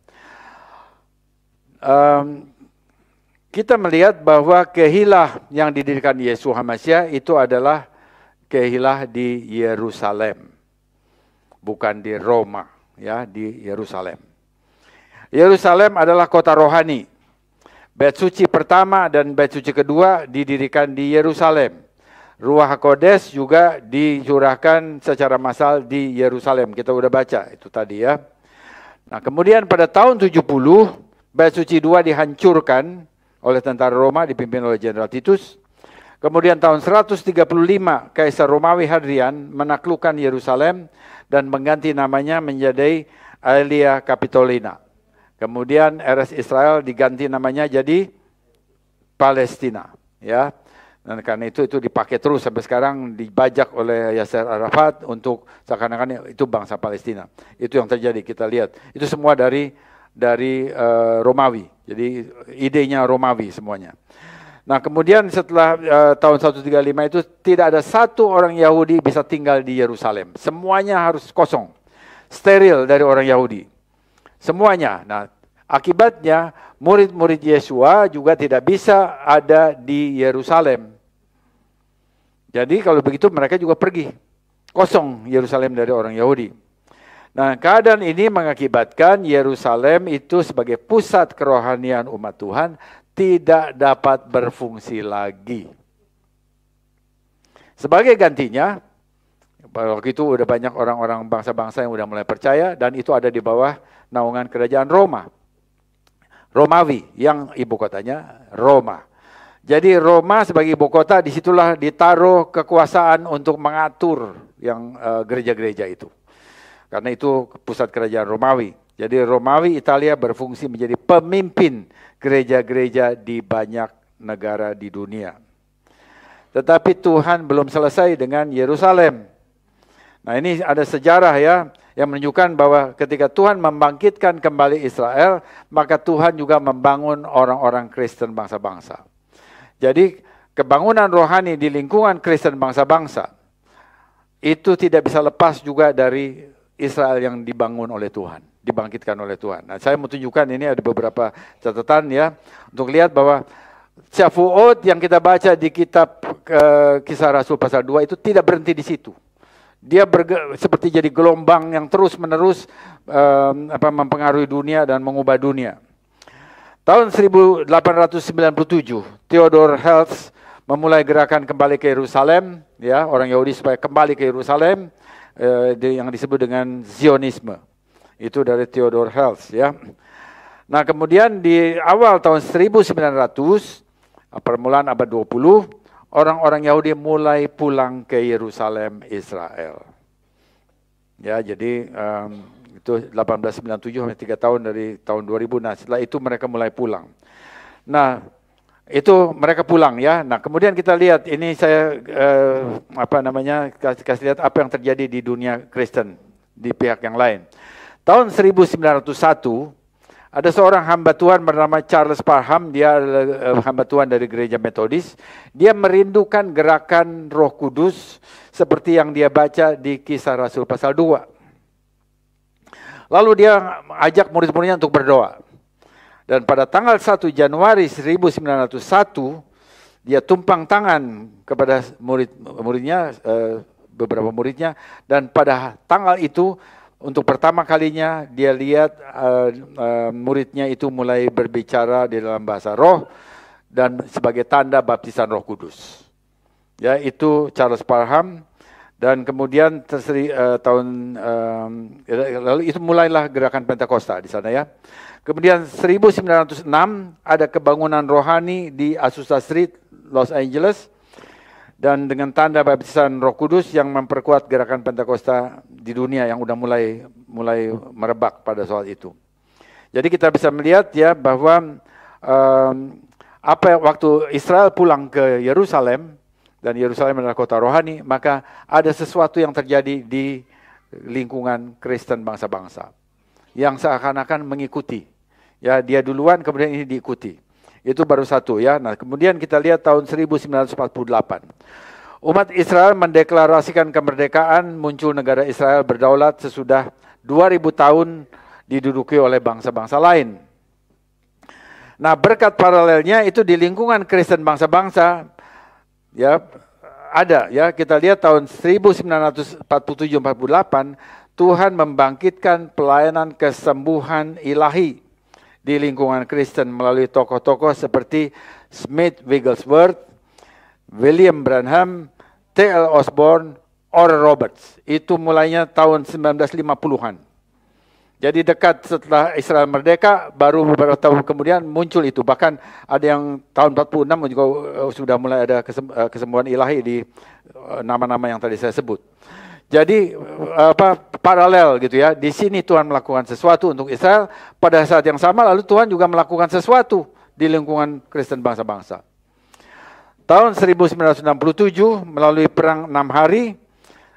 Kita melihat bahwa kehilah yang didirikan Yeshua HaMashiach itu adalah kehilah di Yerusalem, bukan di Roma, ya, di Yerusalem. Yerusalem adalah kota rohani. Bait suci pertama dan bait suci kedua didirikan di Yerusalem. Ruach Kodes juga dicurahkan secara massal di Yerusalem. Kita udah baca itu tadi ya. Nah, kemudian pada tahun 70, bait suci 2 dihancurkan oleh tentara Roma dipimpin oleh Jenderal Titus. Kemudian tahun 135, Kaisar Romawi Hadrian menaklukkan Yerusalem dan mengganti namanya menjadi Aelia Capitolina. Kemudian RS Israel diganti namanya jadi Palestina, ya. Dan karena itu dipakai terus sampai sekarang, dibajak oleh Yasser Arafat untuk seakan-akan itu bangsa Palestina. Itu yang terjadi, kita lihat. Itu semua dari Romawi. Jadi idenya Romawi semuanya. Nah, kemudian setelah tahun 135 itu tidak ada satu orang Yahudi bisa tinggal di Yerusalem. Semuanya harus kosong, steril dari orang Yahudi. Semuanya. Nah, akibatnya murid-murid Yeshua juga tidak bisa ada di Yerusalem. Jadi kalau begitu mereka juga pergi. Kosong Yerusalem dari orang Yahudi. Nah, keadaan ini mengakibatkan Yerusalem itu sebagai pusat kerohanian umat Tuhan tidak dapat berfungsi lagi. Sebagai gantinya, waktu itu udah banyak orang-orang bangsa-bangsa yang udah mulai percaya dan itu ada di bawah naungan kerajaan Roma. Romawi yang ibu kotanya Roma. Jadi Roma sebagai ibu kota disitulah ditaruh kekuasaan untuk mengatur yang gereja-gereja itu. Karena itu pusat kerajaan Romawi. Jadi Romawi Italia berfungsi menjadi pemimpin gereja-gereja di banyak negara di dunia. Tetapi Tuhan belum selesai dengan Yerusalem. Nah, ini ada sejarah ya yang menunjukkan bahwa ketika Tuhan membangkitkan kembali Israel, maka Tuhan juga membangun orang-orang Kristen bangsa-bangsa. Jadi kebangunan rohani di lingkungan Kristen bangsa-bangsa itu tidak bisa lepas juga dari Israel yang dibangun oleh Tuhan, dibangkitkan oleh Tuhan. Nah, saya mau tunjukkan ini ada beberapa catatan ya untuk lihat bahwa Syafuot yang kita baca di kitab Kisah Rasul pasal 2 itu tidak berhenti di situ. Dia seperti jadi gelombang yang terus-menerus mempengaruhi dunia dan mengubah dunia. Tahun 1897, Theodor Herzl memulai gerakan kembali ke Yerusalem, ya, orang Yahudi supaya kembali ke Yerusalem, yang disebut dengan Zionisme. Itu dari Theodor Herzl, ya. Nah, kemudian di awal tahun 1900, permulaan abad 20, orang-orang Yahudi mulai pulang ke Yerusalem, Israel. Ya, jadi itu 1897 sampai 3 tahun dari tahun 2000. Nah, setelah itu mereka mulai pulang. Nah, itu mereka pulang ya. Nah, kemudian kita lihat ini saya kasih lihat apa yang terjadi di dunia Kristen di pihak yang lain. Tahun 1901 ada seorang hamba Tuhan bernama Charles Parham, dia adalah hamba Tuhan dari gereja Metodis. Dia merindukan gerakan Roh Kudus seperti yang dia baca di Kisah Rasul pasal 2. Lalu dia ajak murid-muridnya untuk berdoa. Dan pada tanggal 1 Januari 1901, dia tumpang tangan kepada muridnya, beberapa muridnya, dan pada tanggal itu untuk pertama kalinya dia lihat muridnya itu mulai berbicara di dalam bahasa roh dan sebagai tanda baptisan Roh Kudus. Ya, itu Charles Parham. Dan kemudian lalu itu mulailah gerakan Pentakosta di sana, ya. Kemudian 1906 ada kebangunan rohani di Azusa Street, Los Angeles, dan dengan tanda baptisan Roh Kudus yang memperkuat gerakan Pentakosta di dunia yang udah mulai merebak pada saat itu. Jadi kita bisa melihat, ya, bahwa waktu Israel pulang ke Yerusalem, dan Yerusalem adalah kota rohani, maka ada sesuatu yang terjadi di lingkungan Kristen bangsa-bangsa yang seakan-akan mengikuti. Ya, dia duluan, kemudian ini diikuti. Itu baru satu, ya. Nah, kemudian kita lihat tahun 1948. Umat Israel mendeklarasikan kemerdekaan, muncul negara Israel berdaulat sesudah 2000 tahun diduduki oleh bangsa-bangsa lain. Nah, berkat paralelnya itu di lingkungan Kristen bangsa-bangsa, ya, ada, ya, kita lihat tahun 1947-48 Tuhan membangkitkan pelayanan kesembuhan ilahi di lingkungan Kristen melalui tokoh-tokoh seperti Smith Wigglesworth, William Branham, T.L. Osborne, Oral Roberts. Itu mulainya tahun 1950-an. Jadi dekat setelah Israel merdeka, baru beberapa tahun kemudian muncul itu. Bahkan ada yang tahun 46 juga sudah mulai ada kesembuhan ilahi di nama-nama yang tadi saya sebut. Jadi paralel gitu, ya. Di sini Tuhan melakukan sesuatu untuk Israel, pada saat yang sama lalu Tuhan juga melakukan sesuatu di lingkungan Kristen bangsa-bangsa. Tahun 1967 melalui perang 6 hari,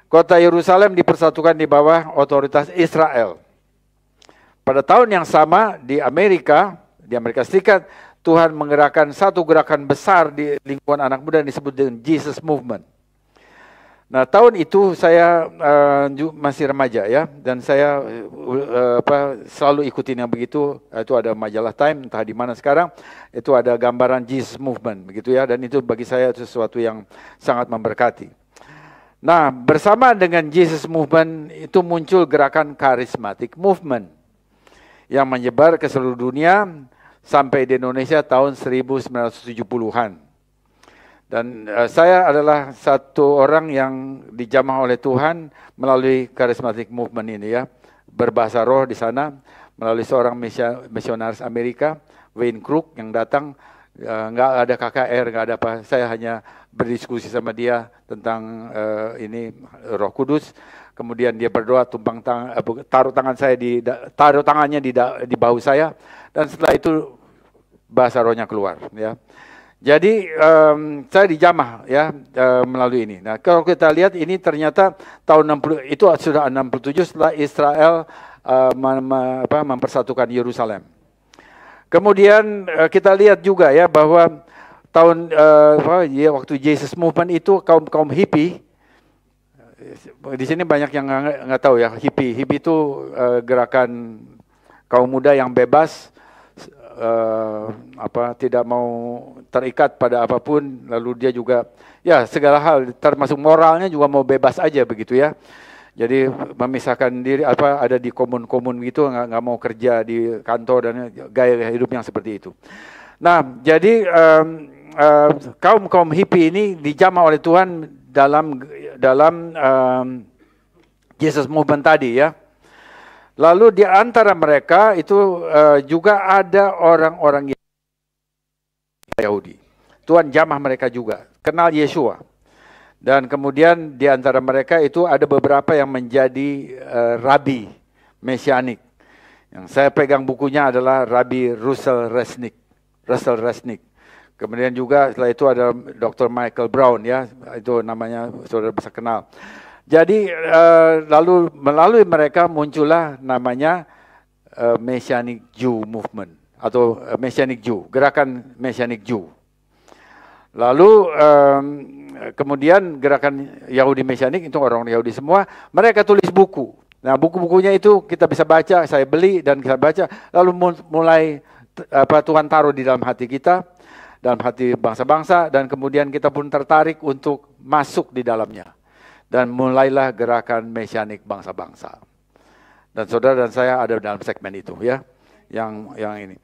kota Yerusalem dipersatukan di bawah otoritas Israel. Pada tahun yang sama di Amerika Serikat, Tuhan menggerakkan satu gerakan besar di lingkungan anak muda yang disebut dengan Jesus Movement. Nah, tahun itu saya masih remaja, ya, dan saya selalu ikutin yang begitu. Itu ada majalah Time, entah di mana sekarang, itu ada gambaran Jesus Movement, begitu, ya, dan itu bagi saya sesuatu yang sangat memberkati. Nah, bersama dengan Jesus Movement itu muncul gerakan Charismatic Movement yang menyebar ke seluruh dunia sampai di Indonesia tahun 1970-an. Dan saya adalah satu orang yang dijamah oleh Tuhan melalui Charismatic Movement ini, ya. Berbahasa roh di sana melalui seorang misionaris Amerika, Wayne Crook, yang datang. Nggak ada KKR, nggak ada apa. Saya hanya berdiskusi sama dia tentang ini Roh Kudus. Kemudian dia berdoa, taruh tangannya di bahu saya, dan setelah itu bahasa rohnya keluar, ya. Jadi saya dijamah, ya, melalui ini. Nah, kalau kita lihat ini ternyata tahun 60 itu sudah 67 setelah Israel mempersatukan Yerusalem. Kemudian kita lihat juga, ya, bahwa waktu Jesus Movement itu kaum hippie. Di sini banyak yang nggak tahu, ya, hippie. Hippie itu gerakan kaum muda yang bebas, tidak mau terikat pada apapun, lalu dia juga, ya, segala hal termasuk moralnya juga mau bebas aja, begitu, ya. Jadi memisahkan diri, ada di komun-komun gitu, nggak mau kerja di kantor, dan gaya hidup yang seperti itu. Nah, jadi kaum hippie ini dijamah oleh Tuhan dalam Jesus Movement tadi, ya. Lalu di antara mereka itu juga ada orang-orang Yahudi. Tuhan jamah mereka juga, kenal Yeshua. Dan kemudian di antara mereka itu ada beberapa yang menjadi rabi mesianik. Yang saya pegang bukunya adalah Rabi Russell Resnick. Kemudian juga setelah itu ada Dr. Michael Brown, ya, itu namanya saudara bisa kenal. Jadi lalu melalui mereka muncullah namanya Messianic Jew Movement atau Messianic Jew, gerakan Messianic Jew. Lalu kemudian gerakan Yahudi Messianic itu orang Yahudi semua, mereka tulis buku. Nah, buku-bukunya itu kita bisa baca, saya beli dan kita baca, lalu mulai Tuhan taruh di dalam hati kita, dalam hati bangsa-bangsa, dan kemudian kita pun tertarik untuk masuk di dalamnya. Dan mulailah gerakan mesianik bangsa-bangsa. Dan saudara dan saya ada dalam segmen itu ya, yang ini.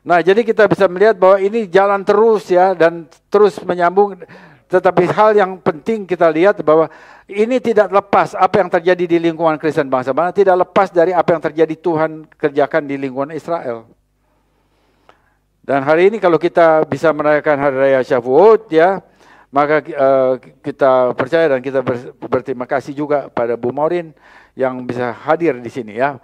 Nah, jadi kita bisa melihat bahwa ini jalan terus ya, dan terus menyambung. Tetapi hal yang penting kita lihat bahwa ini tidak lepas apa yang terjadi di lingkungan Kristen bangsa-bangsa, tidak lepas dari apa yang terjadi Tuhan kerjakan di lingkungan Israel. Dan hari ini kalau kita bisa merayakan Hari Raya Shavuot ya, maka kita percaya dan kita berterima kasih juga pada Bu Maureen yang bisa hadir di sini ya,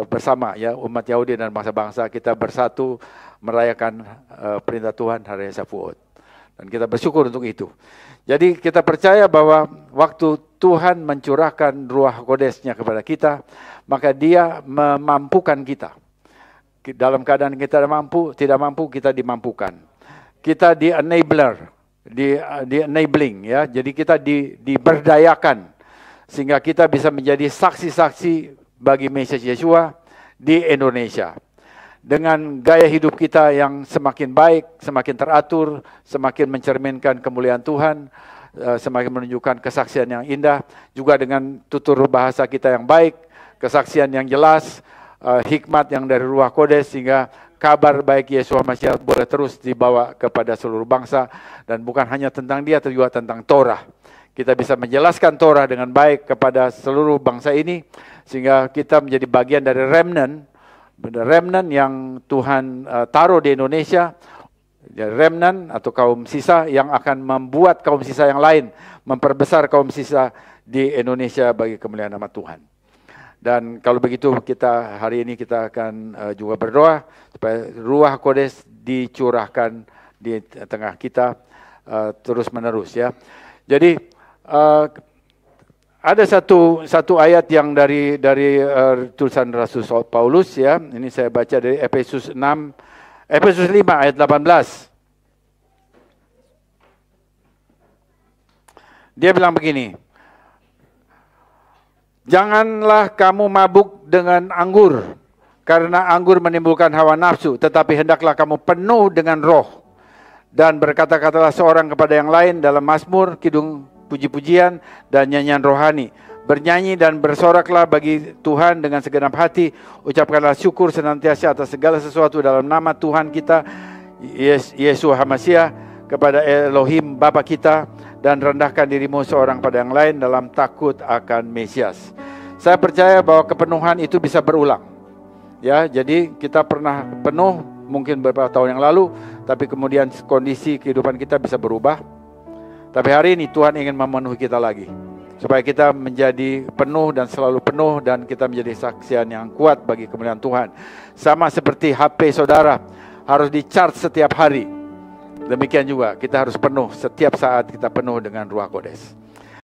bersama ya umat Yahudi dan bangsa-bangsa kita bersatu merayakan perintah Tuhan Hari Raya Shavuot. Dan kita bersyukur untuk itu. Jadi kita percaya bahwa waktu Tuhan mencurahkan Ruach Kodesnya kepada kita, maka Dia memampukan kita. Dalam keadaan kita tidak mampu kita dimampukan. Kita di enabler, di enabling ya. Jadi kita diberdayakan sehingga kita bisa menjadi saksi-saksi bagi Mesias Yeshua di Indonesia. Dengan gaya hidup kita yang semakin baik, semakin teratur, semakin mencerminkan kemuliaan Tuhan, semakin menunjukkan kesaksian yang indah, juga dengan tutur bahasa kita yang baik, kesaksian yang jelas, hikmat yang dari Ruach Kodes, sehingga kabar baik Yeshua Mashiach boleh terus dibawa kepada seluruh bangsa, dan bukan hanya tentang Dia, tapi juga tentang Torah. Kita bisa menjelaskan Torah dengan baik kepada seluruh bangsa ini, sehingga kita menjadi bagian dari remnant yang Tuhan taruh di Indonesia, remnant atau kaum sisa yang akan membuat kaum sisa yang lain, memperbesar kaum sisa di Indonesia bagi kemuliaan nama Tuhan. Dan kalau begitu kita hari ini kita akan juga berdoa supaya Ruach Kodes dicurahkan di tengah kita terus menerus ya. Jadi ada satu ayat yang dari tulisan Rasul Paulus ya. Ini saya baca dari Efesus 5 ayat 18. Dia bilang begini, janganlah kamu mabuk dengan anggur, karena anggur menimbulkan hawa nafsu, tetapi hendaklah kamu penuh dengan Roh. Dan berkata-katalah seorang kepada yang lain dalam mazmur, kidung puji-pujian, dan nyanyian rohani. Bernyanyi dan bersoraklah bagi Tuhan dengan segenap hati. Ucapkanlah syukur senantiasa atas segala sesuatu dalam nama Tuhan kita, Yeshua HaMashiach, kepada Elohim Bapa kita, dan rendahkan dirimu seorang pada yang lain dalam takut akan Mesias. Saya percaya bahwa kepenuhan itu bisa berulang. Ya, jadi kita pernah penuh mungkin beberapa tahun yang lalu, tapi kemudian kondisi kehidupan kita bisa berubah. Tapi hari ini Tuhan ingin memenuhi kita lagi, supaya kita menjadi penuh dan selalu penuh, dan kita menjadi saksian yang kuat bagi kemuliaan Tuhan. Sama seperti HP saudara harus di-charge setiap hari, demikian juga kita harus penuh setiap saat, kita penuh dengan Ruach Kodes.